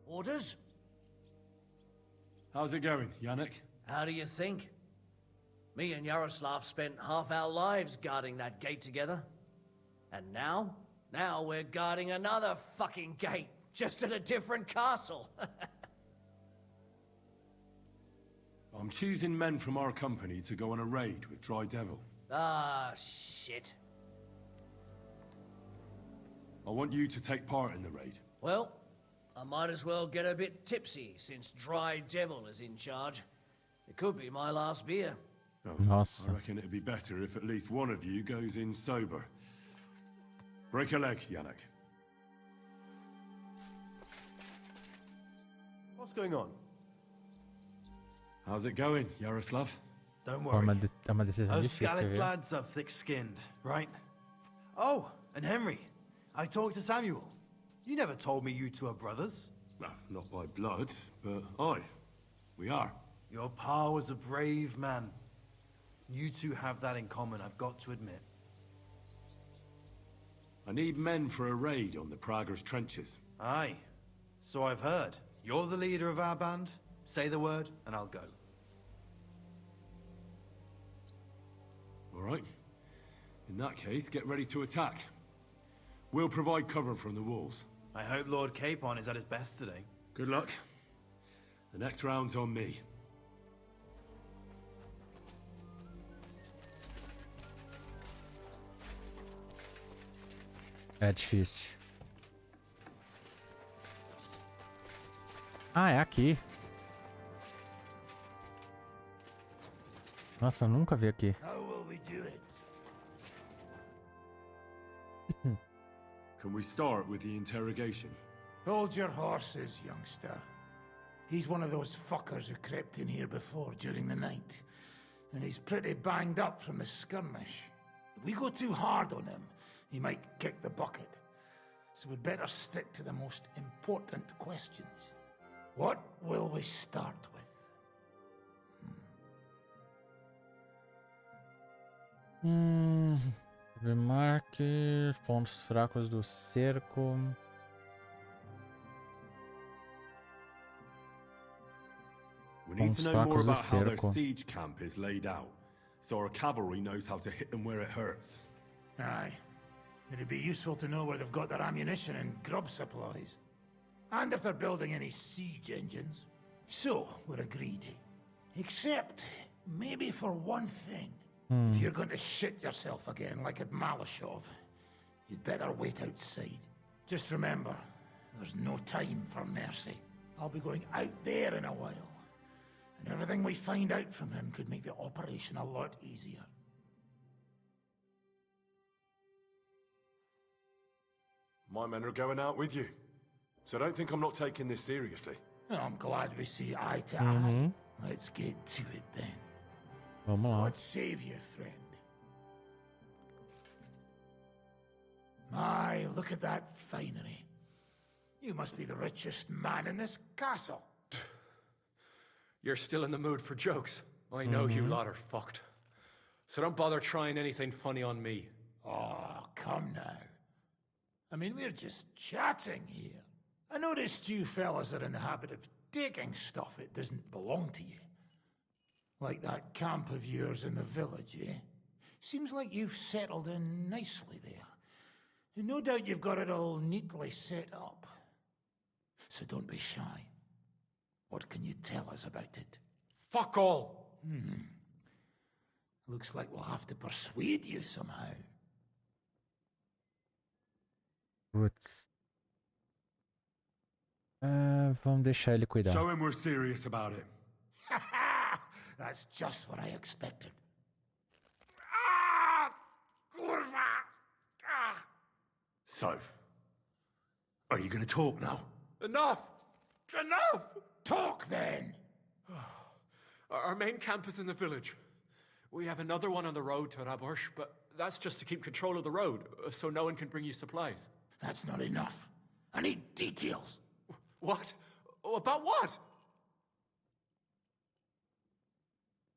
Orders? How's it going, Yannick? How do you think? Me and Yaroslav spent half our lives guarding that gate together. And now? Now we're guarding another fucking gate, just at a different castle. I'm choosing men from our company to go on a raid with Dry Devil. Ah, shit. I want you to take part in the raid. Well, I might as well get a bit tipsy, since Dry Devil is in charge. It could be my last beer. Nossa. I reckon it'd be better if at least one of you goes in sober. Break a leg, Yannick. What's going on? How's it going, Yaroslav? Don't É worry. uma decisão Those difícil, Skalitz viu? lads are thick-skinned, right? Oh, and Henry. I talked to Samuel. You never told me you two are brothers. No, not by blood, but aye, we are. Your pa was a brave man. You two have that in common, I've got to admit. I need men for a raid on the Prager's trenches. Aye, so I've heard. You're the leader of our band. Say the word, and I'll go. All right. In that case, get ready to attack. We'll provide cover from the walls. I hope Lord Capon is at his best today. Good luck. The next round's on me. É difícil. É aqui. Nossa, eu nunca vi aqui. How will we do it? Can we start with the interrogation? Hold your horses, youngster. He's one of those fuckers who crept in here before during the night. And he's pretty banged up from the skirmish. If we go too hard on him, he might kick the bucket. so we'd better stick to the most important questions. What will we start with? Remarque, pontos fracos do cerco. We need to Pontos know more fracos do about how their cerco. siege camp is laid out, so our cavalry knows how to hit them where it hurts. Aye. It'd be useful to know where they've got their ammunition and grub supplies. And if they're building any siege engines. So, we're agreed. Except, maybe for one thing. If you're going to shit yourself again like at Malashov, you'd better wait outside. Just remember, there's no time for mercy. I'll be going out there in a while. And everything we find out from him could make the operation a lot easier. My men are going out with you. So don't think I'm not taking this seriously. Well, I'm glad we see eye to eye. Let's get to it then. Vamos lá. God save you, friend. My, look at that finery. You must be the richest man in this castle. You're still in the mood for jokes. I know you lot are fucked. So don't bother trying anything funny on me. Oh, come now. I mean, we're just chatting here. I noticed you fellas are in the habit of taking stuff that doesn't belong to you. Like that camp of yours in the village, eh? Seems like you've settled in nicely there. And no doubt you've got it all neatly set up. So don't be shy. What can you tell us about it? Fuck all! Looks like we'll have to persuade you somehow. Putz. Vamos deixar ele cuidar. Show him we're serious about it. That's just what I expected. So, are you going to talk now? Enough! Enough! Talk then! Our main camp is in the village. We have another one on the road to Raborsh, but that's just to keep control of the road, so no one can bring you supplies. That's not enough. I need details. What? About what?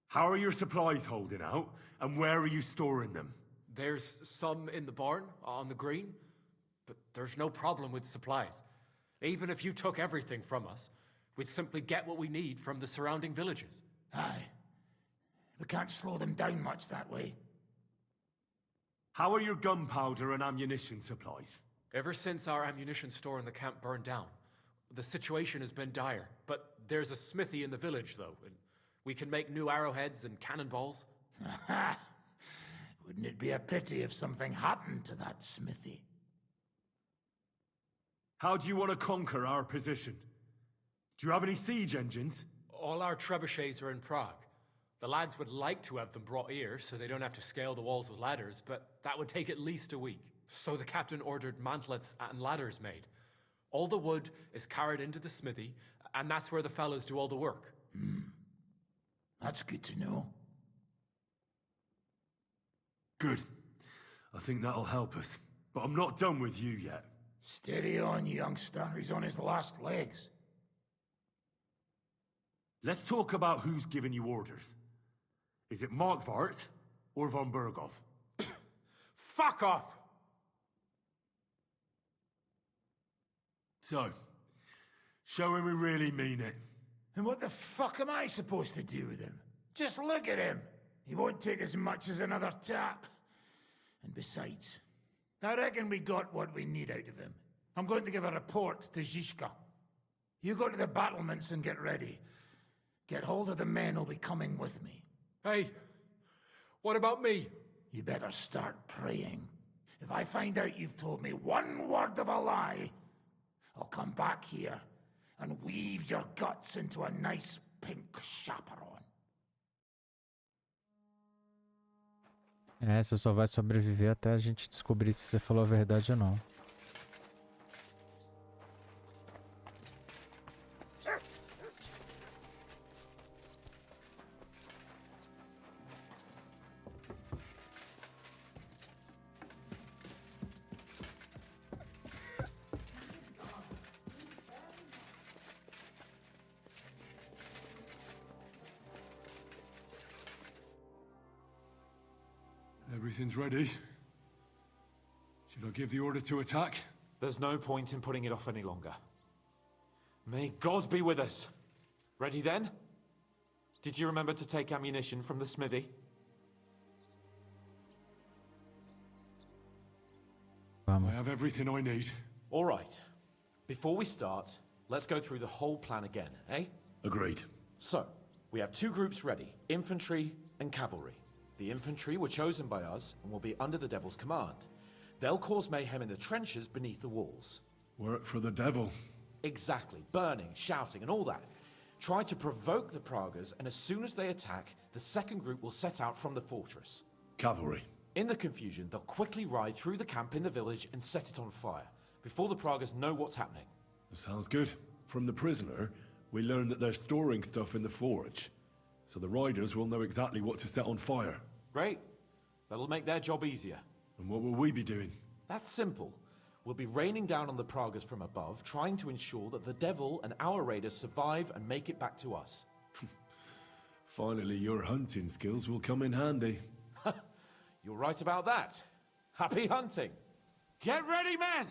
How are your supplies holding out, and where are you storing them? There's some in the barn, on the green, but there's no problem with supplies. Even if you took everything from us, we'd simply get what we need from the surrounding villages. Aye. We can't slow them down much that way. How are your gunpowder and ammunition supplies? Ever since our ammunition store in the camp burned down, the situation has been dire. But there's a smithy in the village, though, and we can make new arrowheads and cannonballs. Wouldn't it be a pity if something happened to that smithy? How do you want to conquer our position? Do you have any siege engines? All our trebuchets are in Prague. The lads would like to have them brought here so they don't have to scale the walls with ladders, but that would take at least a week. So the captain ordered mantlets and ladders made. All the wood is carried into the smithy, and that's where the fellas do all the work. That's good to know. Good. I think that'll help us. But I'm not done with you yet. Steady on, youngster. He's on his last legs. Let's talk about who's giving you orders. Is it Markvart or von Berghoff? Fuck off! So, show him we really mean it. And what the fuck am I supposed to do with him? Just look at him. He won't take as much as another tap. And besides, I reckon we got what we need out of him. I'm going to give a report to Zizka. You go to the battlements and get ready. Get hold of the men who'll be coming with me. Hey, what about me? You better start praying. If I find out you've told me one word of a lie, I'll come back here and weave your guts into a nice pink chaperon. Você só vai sobreviver até a gente descobrir se você falou a verdade ou não. Everything's ready. Should I give the order to attack? There's no point in putting it off any longer. May God be with us. Ready then? Did you remember to take ammunition from the smithy? I have everything I need. All right. Before we start, let's go through the whole plan again, eh? Agreed. So, we have two groups ready, infantry and cavalry. The infantry were chosen by us and will be under the Devil's command. They'll cause mayhem in the trenches beneath the walls. Work for the devil. Exactly. Burning, shouting, and all that. Try to provoke the Pragas, and as soon as they attack, the second group will set out from the fortress. Cavalry. In the confusion, they'll quickly ride through the camp in the village and set it on fire, before the Pragas know what's happening. Sounds good. From the prisoner, we learned that they're storing stuff in the forge, so the riders will know exactly what to set on fire. Great. That'll make their job easier. And what will we be doing? That's simple. We'll be raining down on the Pragas from above, trying to ensure that the devil and our raiders survive and make it back to us. Finally, your hunting skills will come in handy. You're right about that. Happy hunting. Get ready, men!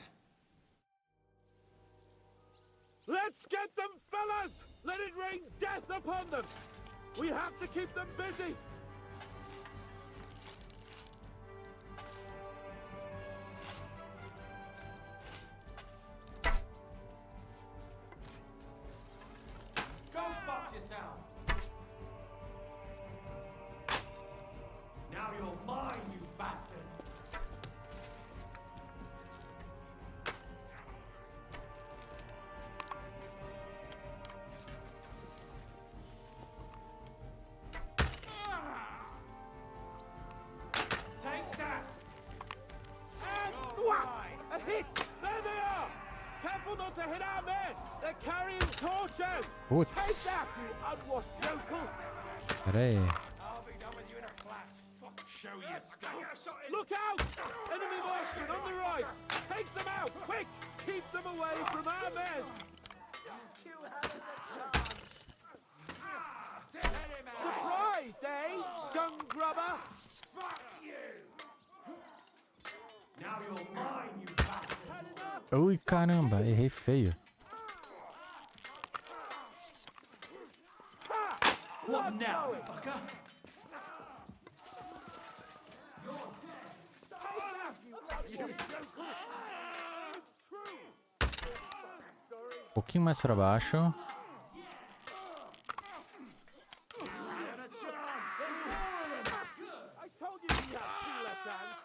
Let's get them, fellas! Let it rain death upon them! We have to keep them busy! Go fuck yourself! Now you're mine, you bastard! Take that! And whack! A hit! There they are! Careful not to hit our men! They're carrying torches! Putz. Take that, you unwashed yokel! Pera aí. I'll be done with you in a flash! Fuck, show you stuff! Look out! Enemy marksman on the right! Take them out, quick! Keep them away from our men! You haven't a chance! Surprised, eh, dung grubber? Fuck you! Now you're mine, you bastard! Ui, caramba, errei feio. What now, fucker? Um pouquinho mais pra baixo. I told you you had two left hands!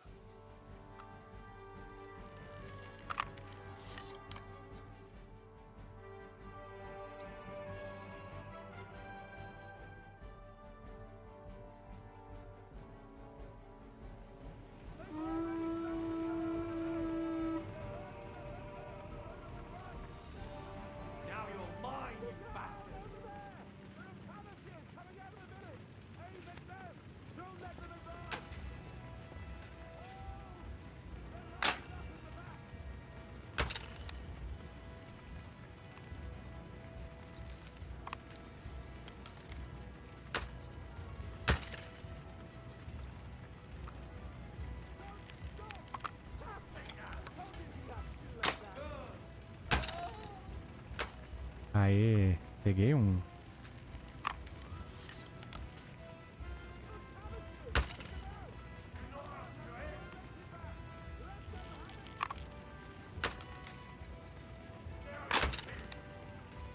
Now you're mine, you bastard! Aê, peguei um.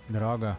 Droga.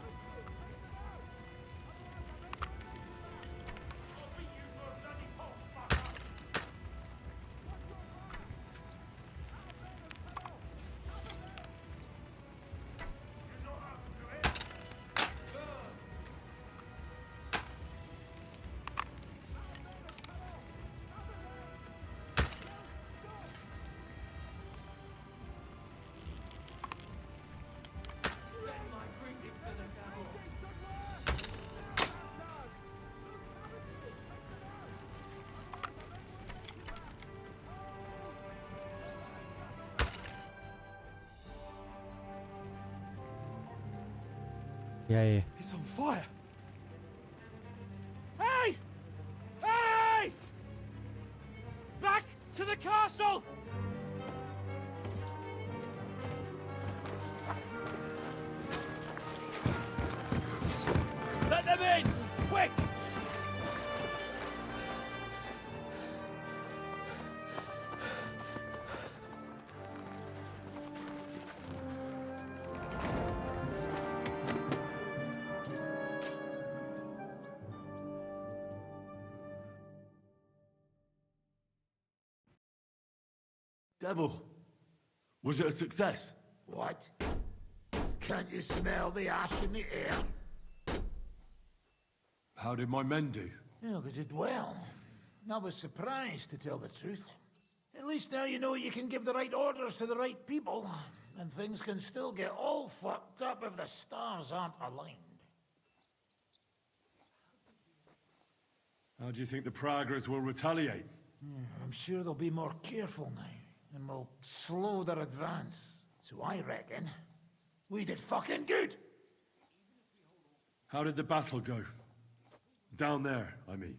E aí? It's on fire! Hey! Hey! Back castle! Let them in! Quick! Devil, was it a success? What? Can't you smell the ash in the air? How did my men do? Well, they did well. I was surprised, to tell the truth. At least now you know you can give the right orders to the right people, and things can still get all fucked up if the stars aren't aligned. How do you think the Pragas will retaliate? I'm sure they'll be more careful now, and will slow their advance. So I reckon we did fucking good. How did the battle go? Down there, I mean.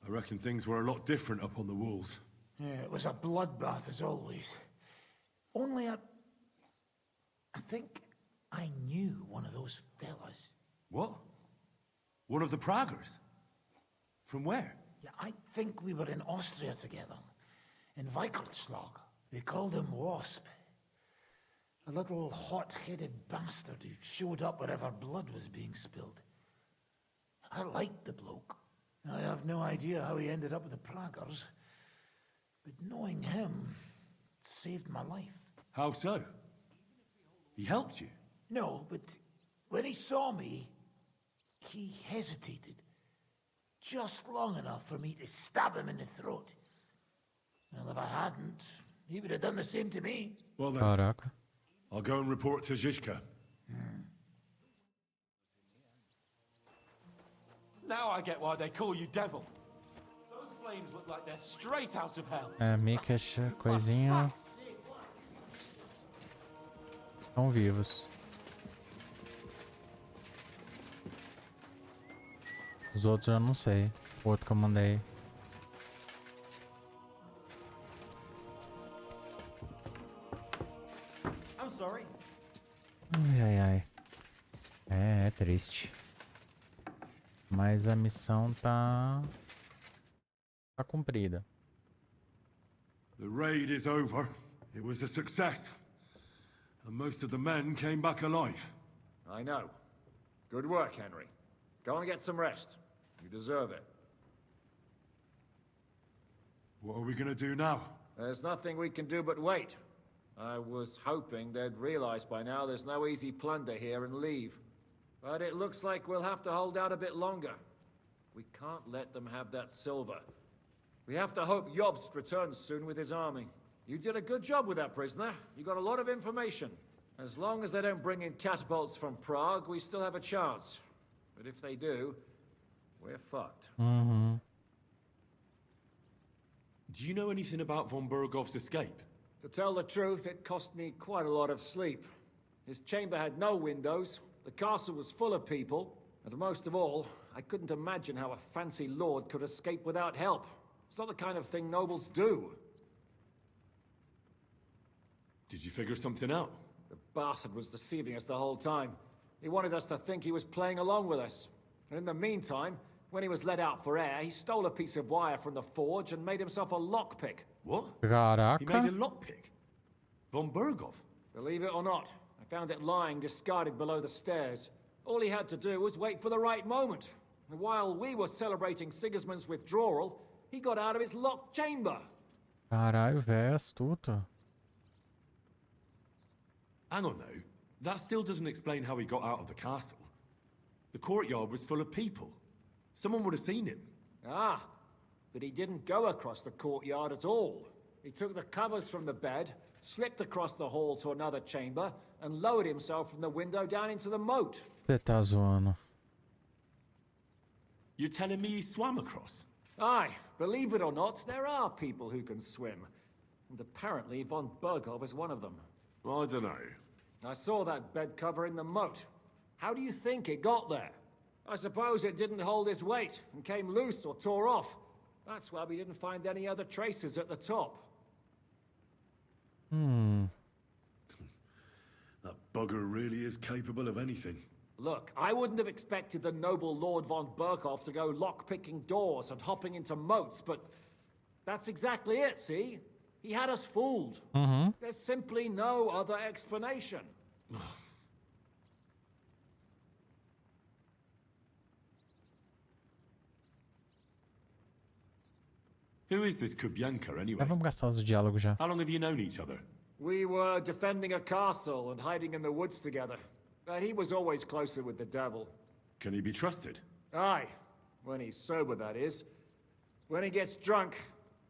I reckon things were a lot different up on the walls. Yeah, it was a bloodbath as always. Only I think I knew one of those fellas. What? One of the Pragas? From where? Yeah, I think we were in Austria together. In Weikertslag. They called him Wasp. A little hot-headed bastard who showed up wherever blood was being spilled. I liked the bloke. I have no idea how he ended up with the Praggers, but knowing him saved my life. How so? He helped you? No, but when he saw me, he hesitated. Just long enough for me to stab him in the throat. Well, if I hadn't, he would have done the same to me. Well then, Caraca. I'll go and report to Zizka. Now I get why they call you Devil. Those flames look like they're straight out of hell. É, Mika's coisinha. Estão vivos. Os outros eu não sei. O outro que eu mandei. I'm sorry. Ai, ai, ai. É triste. Mas a missão tá cumprida. The raid is over. It was a success. And most of the men came back alive. I know. Good work, Henry. Go and get some rest. You deserve it. What are we gonna do now? There's nothing we can do but wait. I was hoping they'd realize by now there's no easy plunder here and leave. But it looks like we'll have to hold out a bit longer. We can't let them have that silver. We have to hope Jobst returns soon with his army. You did a good job with that prisoner. You got a lot of information. As long as they don't bring in catapults from Prague, we still have a chance. But if they do, we're fucked. Mm-hmm. Do you know anything about von Burgov's escape? To tell the truth, it cost me quite a lot of sleep. His chamber had no windows, the castle was full of people, and most of all, I couldn't imagine how a fancy lord could escape without help. It's not the kind of thing nobles do. Did you figure something out? The bastard was deceiving us the whole time. He wanted us to think he was playing along with us. And in the meantime, when he was let out for air, he stole a piece of wire from the forge and made himself a lockpick. What? Caraca. He made a lockpick? Von Burgov? Believe it or not, I found it lying discarded below the stairs. All he had to do was wait for the right moment. And while we were celebrating Sigismund's withdrawal, he got out of his locked chamber. Caralho, velho, é astuto. Hang on though, that still doesn't explain how he got out of the castle. The courtyard was full of people. Someone would have seen him. Ah, but he didn't go across the courtyard at all. He took the covers from the bed, slipped across the hall to another chamber, and lowered himself from the window down into the moat. Você tá zoando. You're telling me he swam across? Aye, believe it or not, there are people who can swim. And apparently von Burgov is one of them. I don't know. I saw that bed cover in the moat. How do you think it got there? I suppose it didn't hold his weight and came loose or tore off. That's why we didn't find any other traces at the top. That bugger really is capable of anything. Look, I wouldn't have expected the noble Lord von Berkhoff to go lock-picking doors and hopping into moats, but that's exactly it, see? He had us fooled. There's simply no other explanation. Who is this Kubyanka, anyway? Mas vamos gastar os diálogos já. How long have you known each other? We were defending a castle and hiding in the woods together. But he was always closer with the devil. Can he be trusted? Aye. When he's sober, that is. When he gets drunk,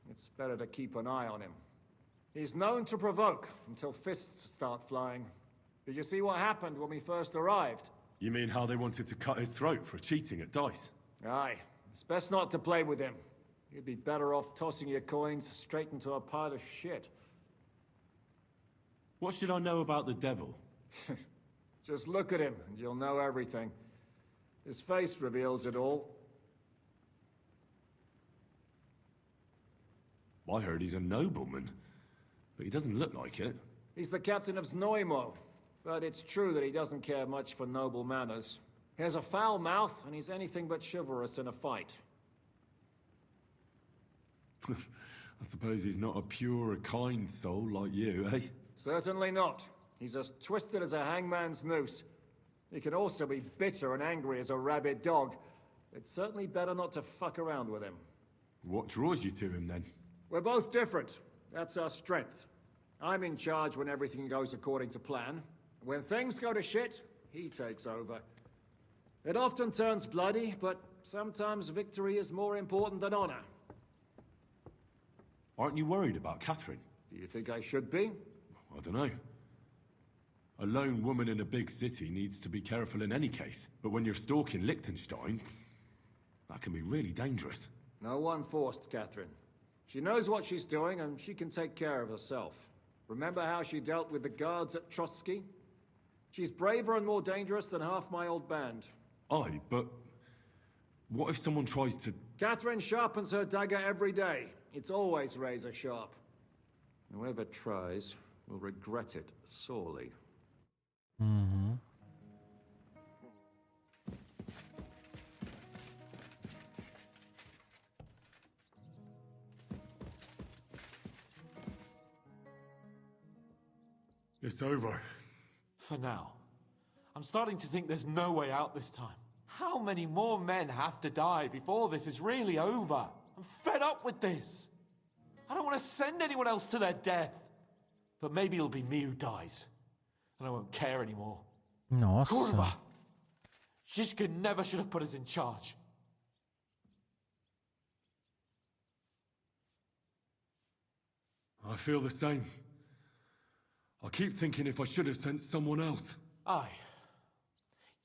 it's better to keep an eye on him. He's known to provoke until fists start flying. Did you see what happened when we first arrived? You mean how they wanted to cut his throat for cheating at dice? Aye. It's best not to play with him. You'd be better off tossing your coins straight into a pile of shit. What should I know about the devil? Just look at him, and you'll know everything. His face reveals it all. I heard he's a nobleman, but he doesn't look like it. He's the captain of Znojmo, but it's true that he doesn't care much for noble manners. He has a foul mouth, and he's anything but chivalrous in a fight. I suppose he's not a pure, kind soul like you, eh? Certainly not. He's as twisted as a hangman's noose. He can also be bitter and angry as a rabid dog. It's certainly better not to fuck around with him. What draws you to him, then? We're both different. That's our strength. I'm in charge when everything goes according to plan. When things go to shit, he takes over. It often turns bloody, but sometimes victory is more important than honor. Aren't you worried about Catherine? Do you think I should be? I don't know. A lone woman in a big city needs to be careful in any case. But when you're stalking Liechtenstein, that can be really dangerous. No one forced Catherine. She knows what she's doing, and she can take care of herself. Remember how she dealt with the guards at Trotsky? She's braver and more dangerous than half my old band. Aye, but what if someone tries to... Catherine sharpens her dagger every day. It's always razor sharp. Whoever tries will regret it sorely. It's over. For now. I'm starting to think there's no way out this time. How many more men have to die before this is really over? I'm fed up with this. I don't want to send anyone else to their death. But maybe it'll be me who dies. And I won't care anymore. Nossa. Kurva! Shishka never should have put us in charge. I feel the same. I keep thinking if I should have sent someone else. Aye.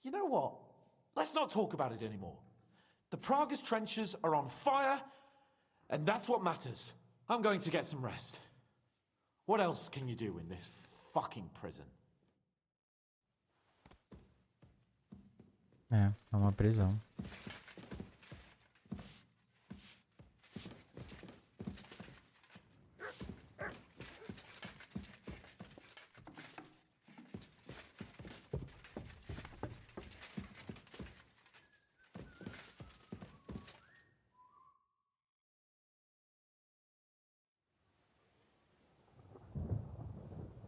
You know what? Let's not talk about it anymore. The Praga's trenches are on fire, and that's what matters. I'm going to get some rest. What else can you do in this fucking prison? É uma prisão.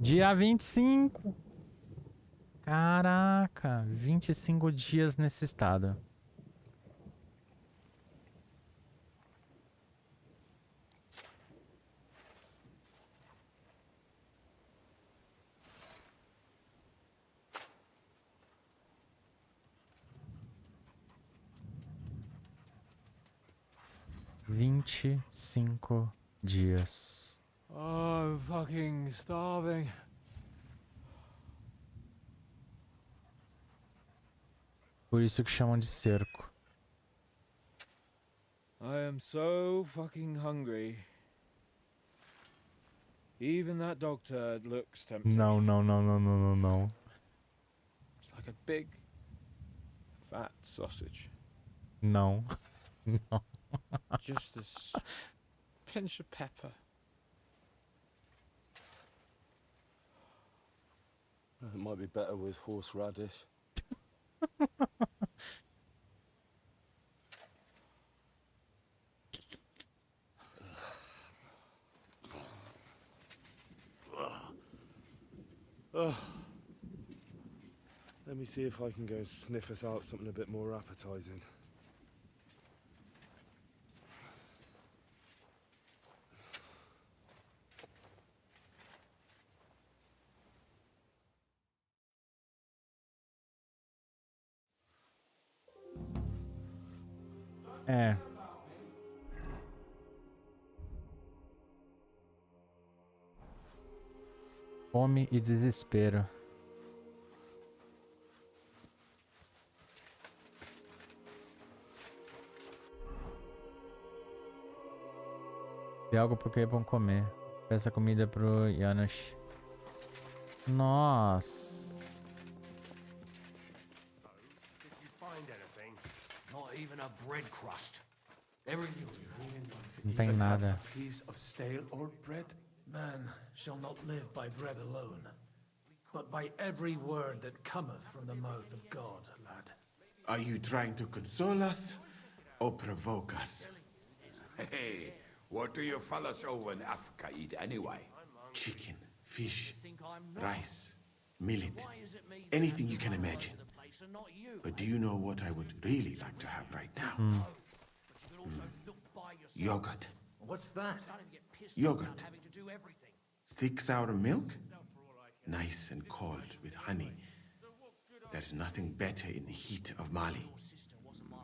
Dia 25. Caraca, 25 dias nesse estado. Dias. Oh, I'm fucking starving. Por isso que chamam de cerco. I am so fucking hungry. Even that dog turd looks tempting. Não. It's like a big, fat sausage. Não. Just a pinch of pepper. It might be better with horseradish. Let me see if I can go sniff us out something a bit more appetizing. É. Fome e desespero. Tem algo pro que é bom comer. Peça comida pro Janusz. Nossa. Did you find anything? Not even a bread crust. Everything. Não tem nada. A piece of stale old bread? Man shall not live by bread alone, but by every word that cometh from the mouth of God, lad. Are you trying to console us or provoke us? Hey, what do you fellas over in Africa eat anyway? Chicken, fish, rice, millet, anything you can imagine. But do you know what I would really like to have right now? Yogurt. What's that? Yogurt. Thick sour milk? Nice and cold with honey. There's nothing better in the heat of Mali.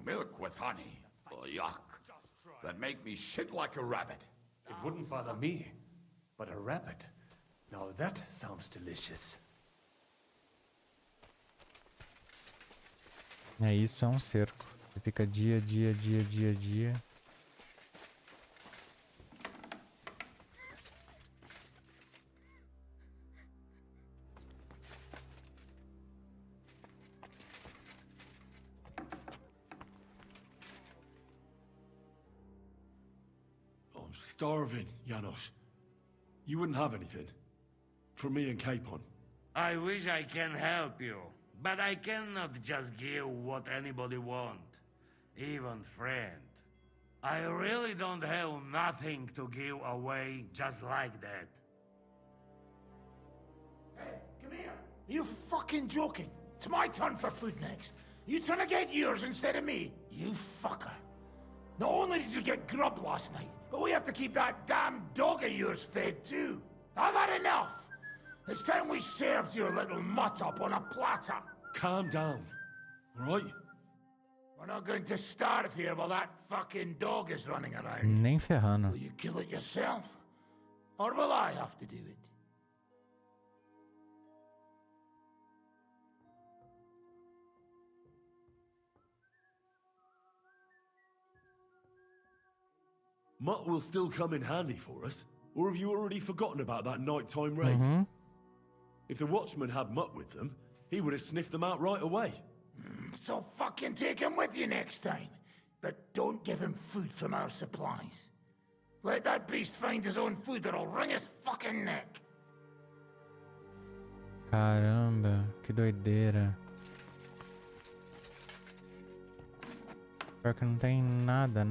Milk with honey? Oh, yuck. That make me shit like a rabbit. It wouldn't bother me, but a rabbit. Now that sounds delicious. É isso, é um cerco. Você fica dia. I'm starving, Janos. You wouldn't have anything? For me and Capon. I wish I can help you, but I cannot just give what anybody want, even friend. I really don't have nothing to give away just like that. Hey, come here. Are you fucking joking? It's my turn for food next. You trying to get yours instead of me? You fucker. Not only did you get grub last night, but we have to keep that damn dog of yours fed too. I've had enough. It's time we served your little mutt up on a platter. Calm down, all right? We're not going to starve here while that fucking dog is running around. Nem ferrando. Will you kill it yourself? Or will I have to do it? Mutt will still come in handy for us, or have you already forgotten about that nighttime raid? If the watchman had Mutt with them, he would have sniffed them out right away. So fucking take him with you next time. But don't give him food from our supplies. Let that beast find his own food or I'll wring his fucking neck. Caramba, que doideira. Pior que não tem nada.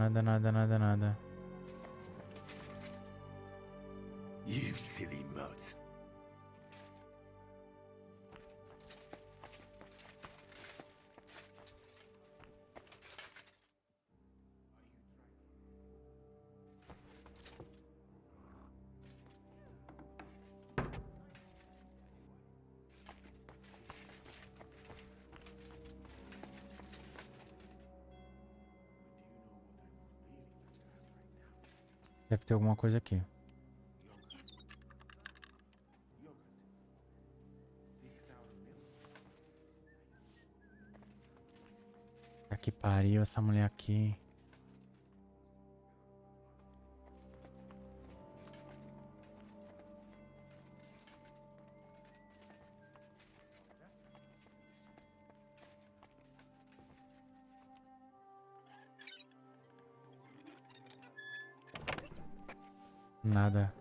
You silly mutt. Deve ter alguma coisa aqui. Que pariu essa mulher aqui. Nada.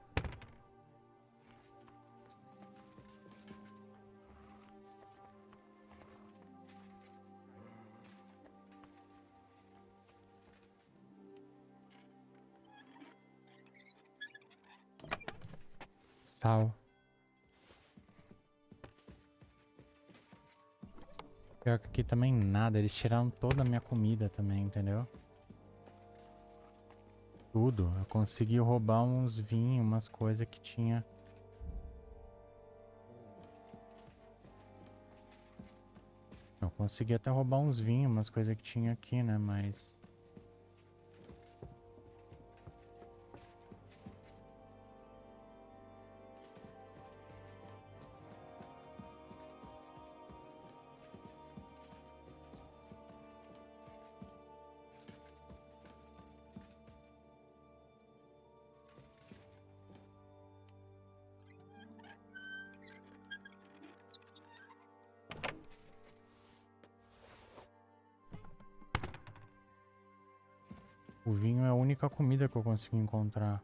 Sal. Pior que aqui também nada. Eles tiraram toda a minha comida também, entendeu? Tudo. Eu consegui roubar uns vinhos, umas coisas que tinha. Eu consegui até roubar uns vinhos, umas coisas que tinha aqui, né? Mas... O vinho é a única comida que eu consegui encontrar.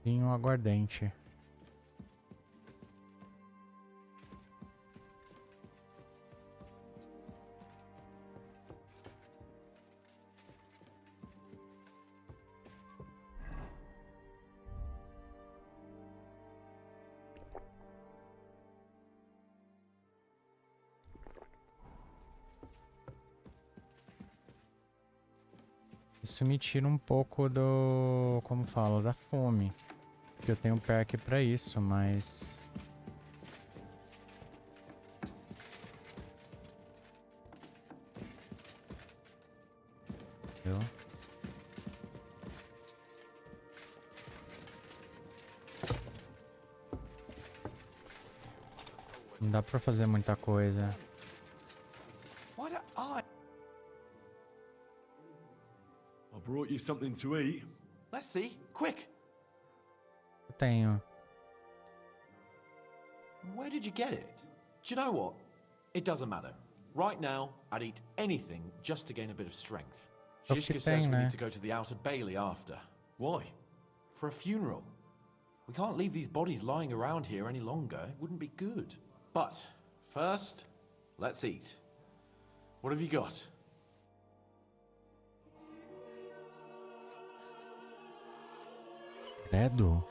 Vinho aguardente. Isso me tira um pouco do... como falo? Da fome. Que eu tenho perk pra isso, mas... Viu? Não dá pra fazer muita coisa. Why do I brought you something to eat. Let's see. Quick! Eu tenho. Where did you get it? Do you know what? It doesn't matter. Right now, I'd eat anything just to gain a bit of strength. O que Shishka says tem, we né? need to go to the outer bailey after. Why? For a funeral. We can't leave these bodies lying around here any longer. It wouldn't be good. But, first, let's eat. What have you got? Credo.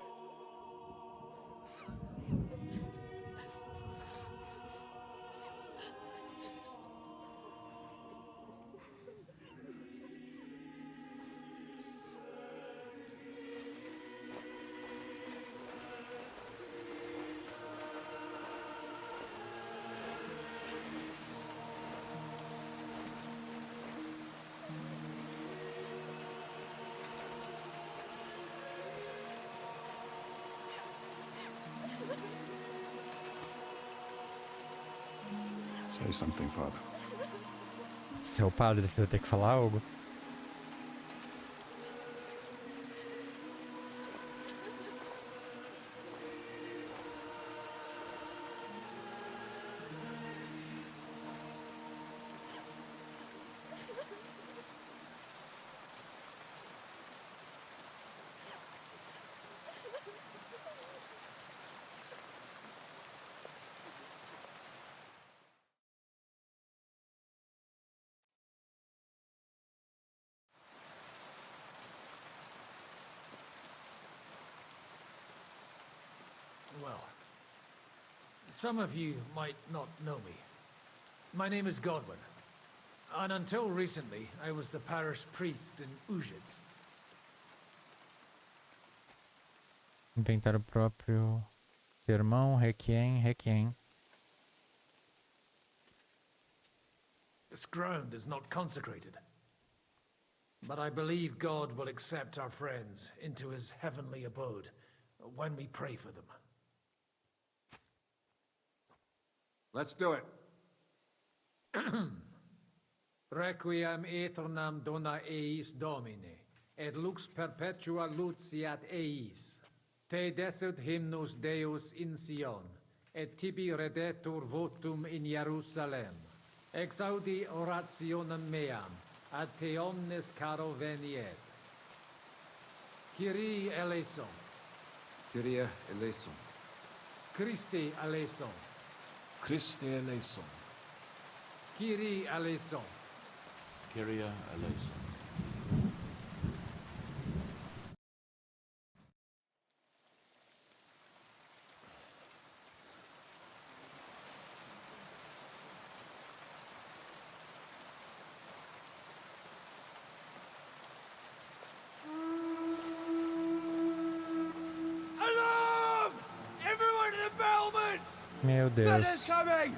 Say something, Father. Seu padre, você vai ter que falar algo? Well, some of you might not know me. My name is Godwin, and until recently, I was the parish priest in Ujitz. Inventário próprio. Sermão, requiem, requiem. This ground is not consecrated, but I believe God will accept our friends into his heavenly abode when we pray for them. Let's do it. Requiem aeternam dona eis Domine, et lux perpetua luciat eis. Te desut hymnus Deus in Sion, et tibi redetur votum in Jerusalem. Exaudi orationem meam, ad te omnes caro veniet. Kyrie eleison. Kyrie eleison. Christi eleison. Christe eleison. Kyrie eleison. Kyrie eleison. Alarm! Everyone to the battlements! Meu Gunners Deus. coming!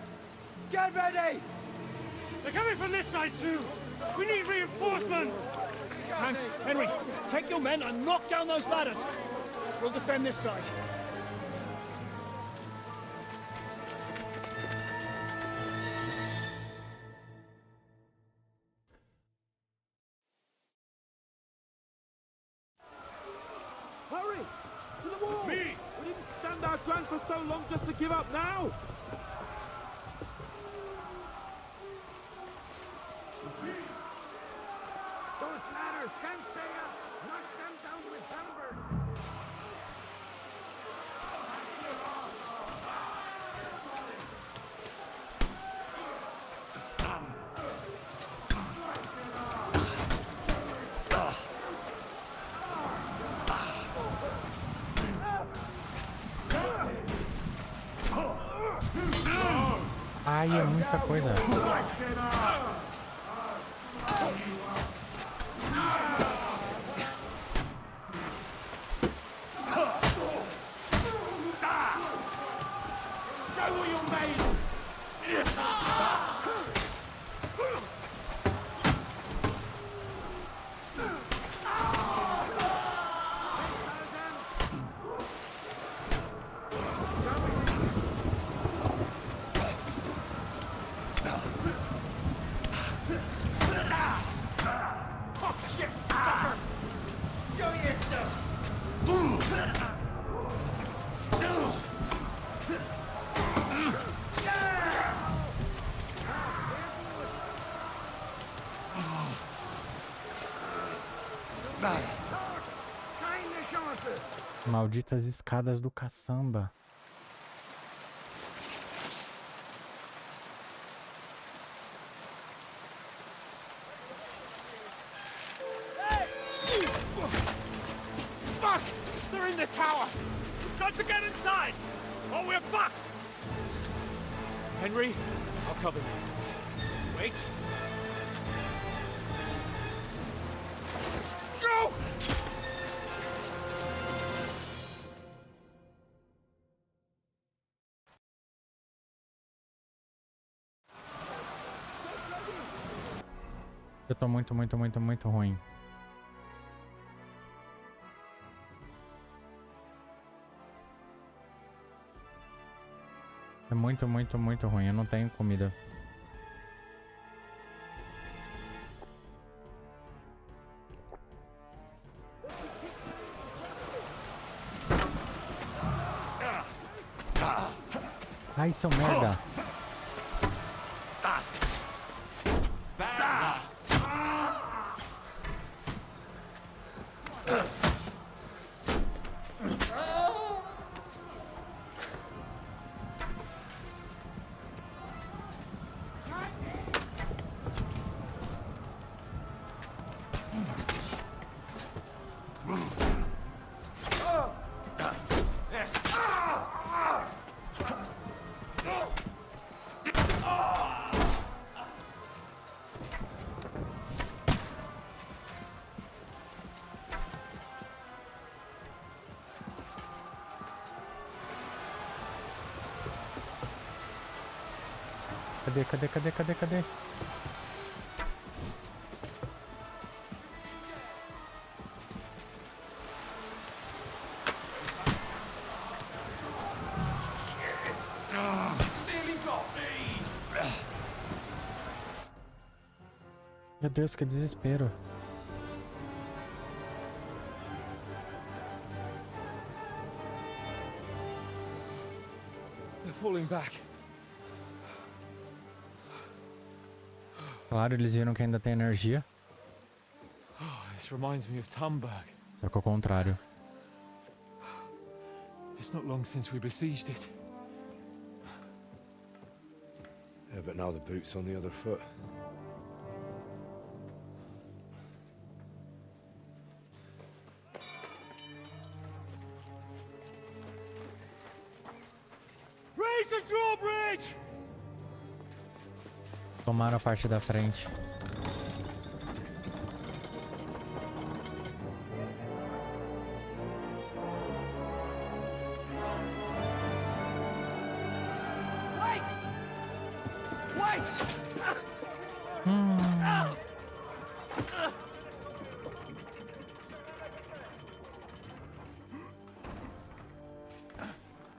Get ready! They're coming from this side too. We need reinforcements. Hans, Henry, take your men and knock down those ladders. We'll defend this side. Hurry! To the wall! It's me! We didn't stand our ground for so long just to give up now! Those ladders can't stay up. Knock them down with hammer. Ai, é muita coisa. Show what you're made! Oh shit! Fucker! Show your stuff! Malditas escadas do caçamba. Fuck! They're in the tower! We've got to get inside! Or we're fucked! Henry, I'll cover you. Wait. Go! Eu tô muito ruim. É muito ruim. Eu não tenho comida. Ai, seu merda. Cadê? Meu Deus, que desespero. If pulling back. Claro, eles viram que ainda tem energia. This reminds me of Tumberg. Só que ao contrário. It's not long since we besieged it. Yeah, but now the boot's on the other foot. Raise the drawbridge! Tomaram a parte da frente.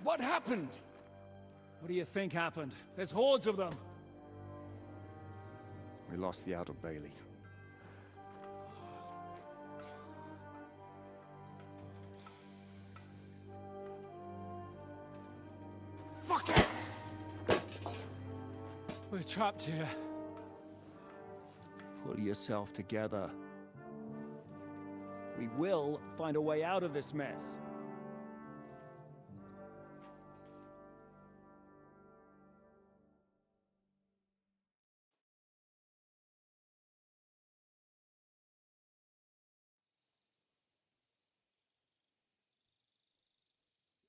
What happened? What do you think happened? There's hordes of them. We lost the outer bailey. Fuck it! We're trapped here. Pull yourself together. We will find a way out of this mess.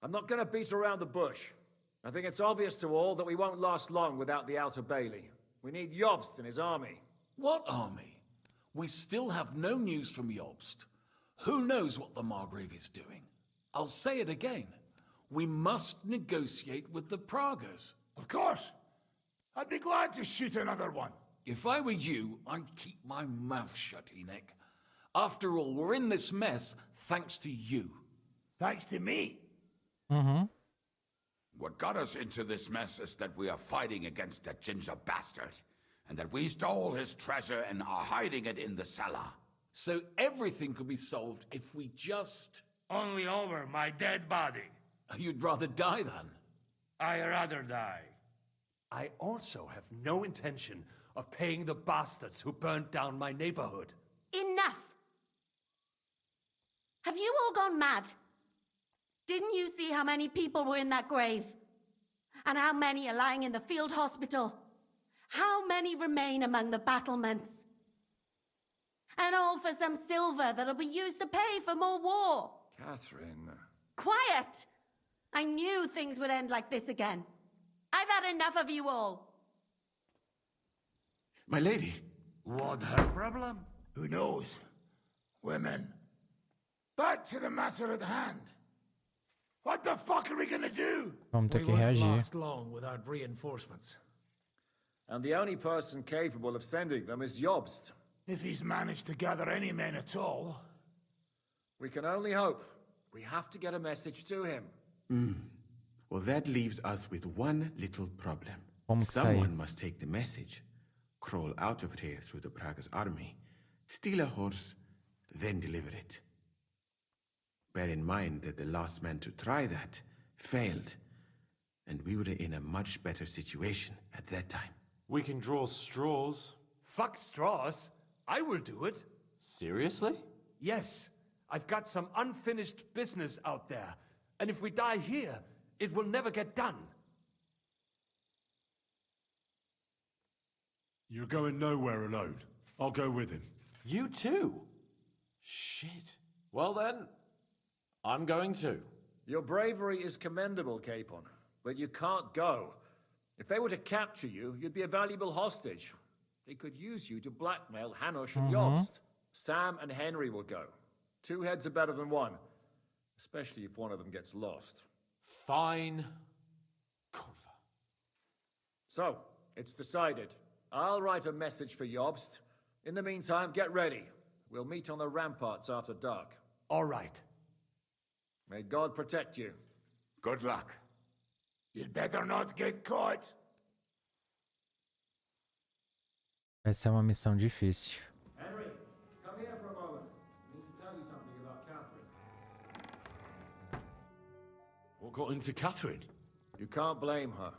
I'm not going to beat around the bush. I think it's obvious to all that we won't last long without the outer bailey. We need Jobst and his army. What army? We still have no news from Jobst. Who knows what the Margrave is doing? I'll say it again. We must negotiate with the Pragas. Of course. I'd be glad to shoot another one. If I were you, I'd keep my mouth shut, Enoch. After all, we're in this mess thanks to you. Thanks to me? Mm-hmm. What got us into this mess is that we are fighting against that ginger bastard, and that we stole his treasure and are hiding it in the cellar. So everything could be solved if we just... Only over my dead body. You'd rather die then? I'd rather die. I also have no intention of paying the bastards who burned down my neighborhood. Enough! Have you all gone mad? Didn't you see how many people were in that grave? And how many are lying in the field hospital? How many remain among the battlements? And all for some silver that'll be used to pay for more war. Catherine. Quiet! I knew things would end like this again. I've had enough of you all. My lady. What her problem? Who knows? Women. Back to the matter at hand. What the fuck are we gonna do? Vamos ter We que won't reagir. last long without reinforcements. And the only person capable of sending them is Jobst. If he's managed to gather any men at all. We can only hope. We have to get a message to him. Well, that leaves us with one little problem. Como que Someone sai? must take the message, crawl out of here through the Praga's army, steal a horse, then deliver it. Bear in mind that the last man to try that failed, and we were in a much better situation at that time. We can draw straws. Fuck straws. I will do it. Seriously? Yes. I've got some unfinished business out there. And if we die here, it will never get done. You're going nowhere alone. I'll go with him. You too? Shit. Well then, I'm going too. Your bravery is commendable, Capon, but you can't go. If they were to capture you, you'd be a valuable hostage. They could use you to blackmail Hanush and Jobst. Sam and Henry will go. 2 heads are better than 1, especially if one of them gets lost. Fine. So, it's decided. I'll write a message for Jobst. In the meantime, get ready. We'll meet on the ramparts after dark. All right. May God protect you. Good luck. You'd better not get caught. Vai ser uma missão difícil. Henry, come here for a moment. I need to tell you something about Catherine. What got into Catherine? You can't blame her.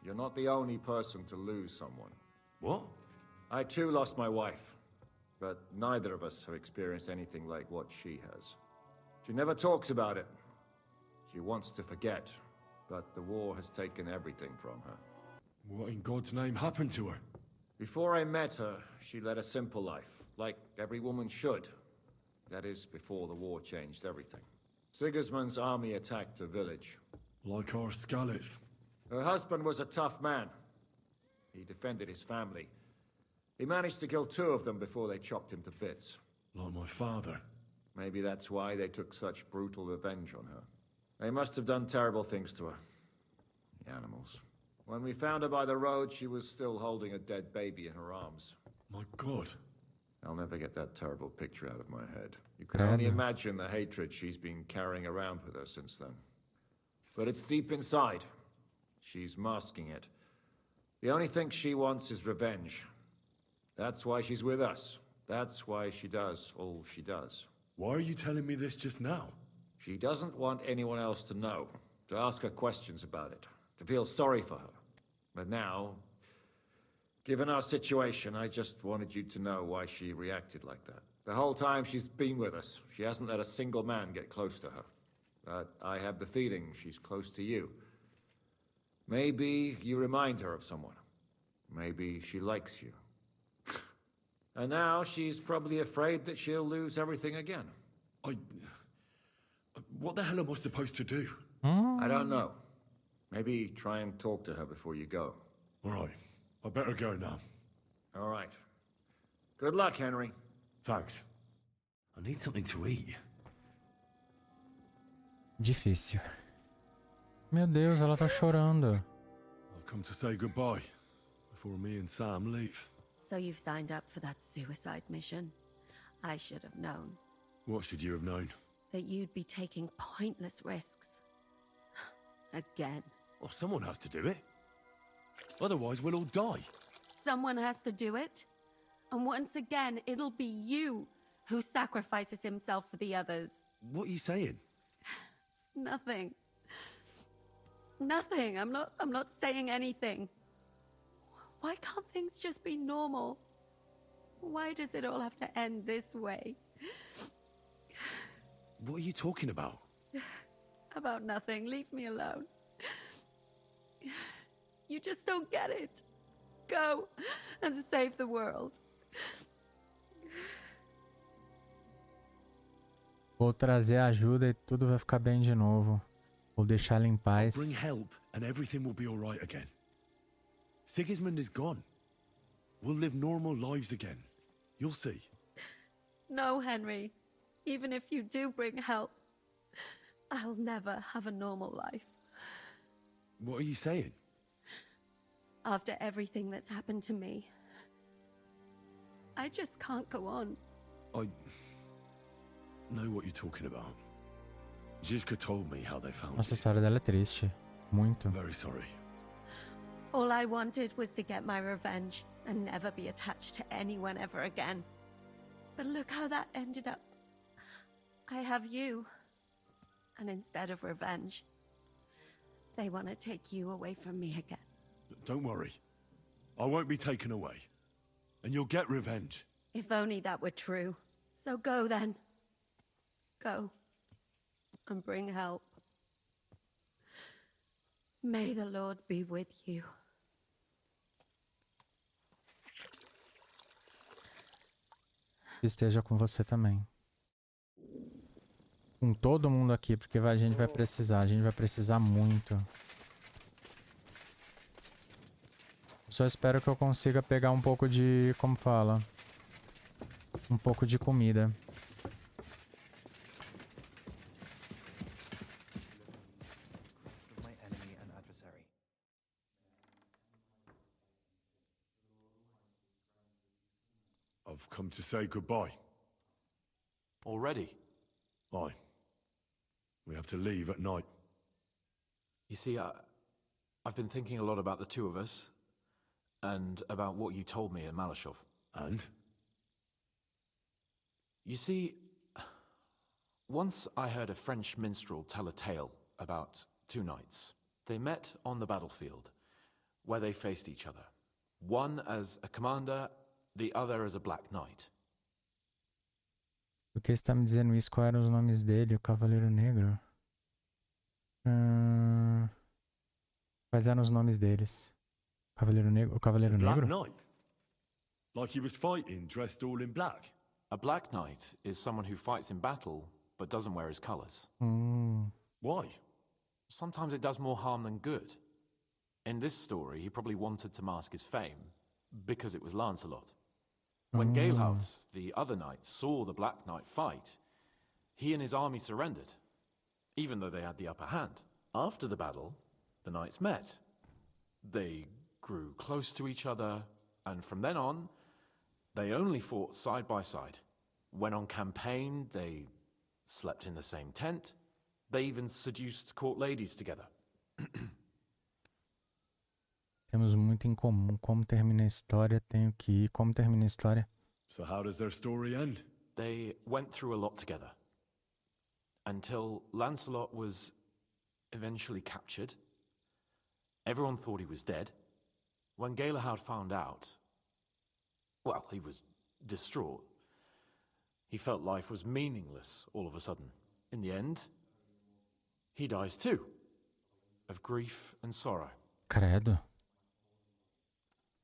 You're not the only person to lose someone. What? I too lost my wife, but neither of us have experienced anything like what she has. She never talks about it. She wants to forget, but the war has taken everything from her. What in God's name happened to her? Before I met her, she led a simple life, like every woman should. That is, before the war changed everything. Sigismund's army attacked a village. Like our Scalets. Her husband was a tough man. He defended his family. He managed to kill 2 of them before they chopped him to bits. Like my father. Maybe that's why they took such brutal revenge on her. They must have done terrible things to her. The animals. When we found her by the road, she was still holding a dead baby in her arms. My God. I'll never get that terrible picture out of my head. You can only imagine the hatred she's been carrying around with her since then. But it's deep inside. She's masking it. The only thing she wants is revenge. That's why she's with us. That's why she does all she does. Why are you telling me this just now? She doesn't want anyone else to know, to ask her questions about it, to feel sorry for her. But now, given our situation, I just wanted you to know why she reacted like that. The whole time she's been with us, she hasn't let a single man get close to her. But I have the feeling she's close to you. Maybe you remind her of someone. Maybe she likes you. And now she's probably afraid that she'll lose everything again. What the hell am I supposed to do? I don't know. Maybe try and talk to her before you go. All right. I better go now. All right. Good luck, Henry. Thanks. I need something to eat. Difícil. Meu Deus, ela tá chorando. I've come to say goodbye before me and Sam leave. So you've signed up for that suicide mission? I should have known. What should you have known? That you'd be taking pointless risks. Again. Well, someone has to do it. Otherwise, we'll all die. Someone has to do it. And once again, it'll be you who sacrifices himself for the others. What are you saying? Nothing. Nothing. I'm not saying anything. Why can't things just be normal? Why does it all have to end this way? What are you talking about? About nothing. Leave me alone. You just don't get it. Go and save the world. Vou trazer ajuda e tudo vai ficar bem de novo. Vou deixar ela em paz. Bring help and everything will be all right again. Sigismund is gone. We'll live normal lives again. You'll see. No, Henry. Even if you do bring help, I'll never have a normal life. What are you saying? After everything that's happened to me, I just can't go on. I know what you're talking about. Zizka told me how they found Nossa, a história dela é triste. Muito. Very sorry. All I wanted was to get my revenge and never be attached to anyone ever again. But look how that ended up. I have you. And instead of revenge, they want to take you away from me again. Don't worry. I won't be taken away. And you'll get revenge. If only that were true. So go then. Go. And bring help. May the Lord be with you. Esteja com você também. Com todo mundo aqui, porque a gente vai precisar muito. Só espero que eu consiga pegar um pouco de, como fala, um pouco de comida. I've come to say goodbye. Already? Aye. We have to leave at night. You see, I've been thinking a lot about the two of us, and about what you told me in Malashov. And? You see, once I heard a French minstrel tell a tale about 2 knights. They met on the battlefield, where they faced each other. One as a commander, the other as a Black Knight. Por que está me dizendo isso? Quais eram os nomes dele? O Cavaleiro Negro? Quais eram os nomes deles? Cavaleiro Negro? O Cavaleiro Black Negro? Knight? Like he was fighting, dressed all in black? A Black Knight is someone who fights in battle, but doesn't wear his colours. Why? Sometimes it does more harm than good. In this story, he probably wanted to mask his fame, because it was Lancelot. When Galehout, the other knight, saw the Black Knight fight, he and his army surrendered, even though they had the upper hand. After the battle, the knights met. They grew close to each other, and from then on, they only fought side by side. When on campaign, they slept in the same tent. They even seduced court ladies together. Temos muito em comum. Como termina a história? Tenho que ir. Como termina a história? So how does their story end? They went through a lot together. Until Lancelot was eventually captured. Everyone thought he was dead. When Galehout found out, well, he was distraught. He felt life was meaningless all of a sudden. In the end, he dies too, of grief and sorrow. Credo.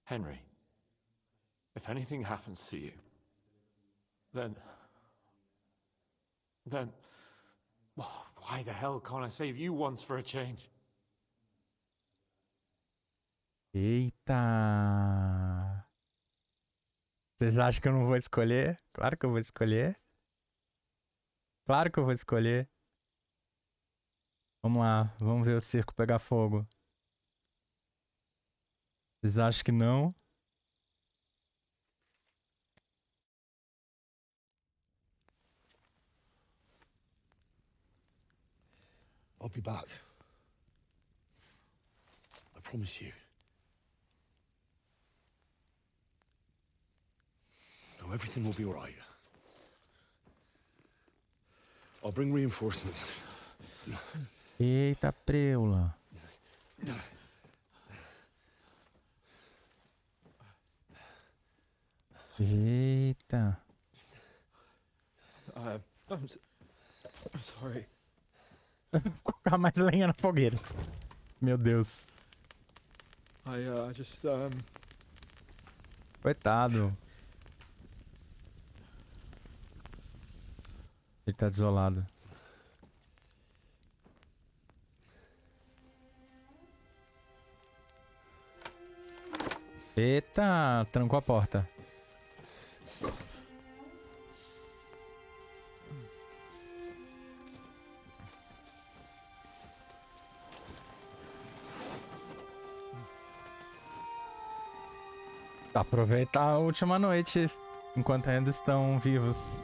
Henry, if anything happens to you, then why the hell can't I save you once for a change? Eita! Vocês acham que eu não vou escolher? Claro que eu vou escolher. Claro que eu vou escolher. Vamos lá, vamos ver o cerco pegar fogo. Vocês acham que não? I'll be back. I promise you. No, everything will be all right. I'll bring reinforcements. Eita preula. Eita. I'm sorry. Vou colocar mais lenha na fogueira. Meu Deus. I just Coitado. Ele tá desolado. Eita, trancou a porta. Aproveitar a última noite, enquanto ainda estão vivos.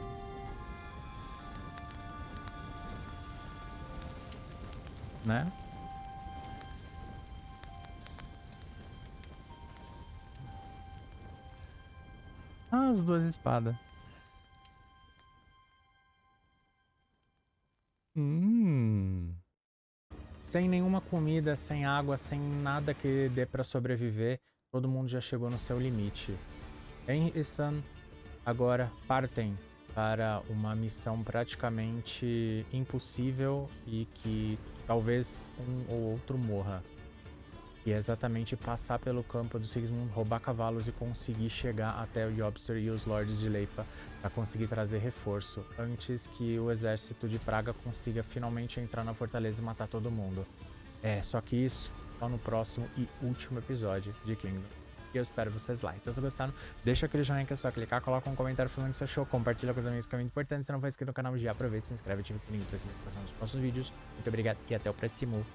Né? Ah, as duas espadas. Sem nenhuma comida, sem água, sem nada que dê pra sobreviver, todo mundo já chegou no seu limite. Vem e Sam agora partem para uma missão praticamente impossível e que talvez um ou outro morra. Que é exatamente passar pelo campo do Sigismund, roubar cavalos e conseguir chegar até o Yobster e os Lords de Leipa para conseguir trazer reforço, antes que o exército de Praga consiga finalmente entrar na fortaleza e matar todo mundo. Só que isso só no próximo e último episódio de Kingdom. E eu espero vocês lá. Então se gostaram, deixa aquele joinha que é só clicar, coloca um comentário falando que você achou, compartilha com os amigos que é muito importante. Se não for inscrito no canal, já aproveita, se inscreve, ativa o sininho para receber notificação dos próximos vídeos. Muito obrigado e até o próximo.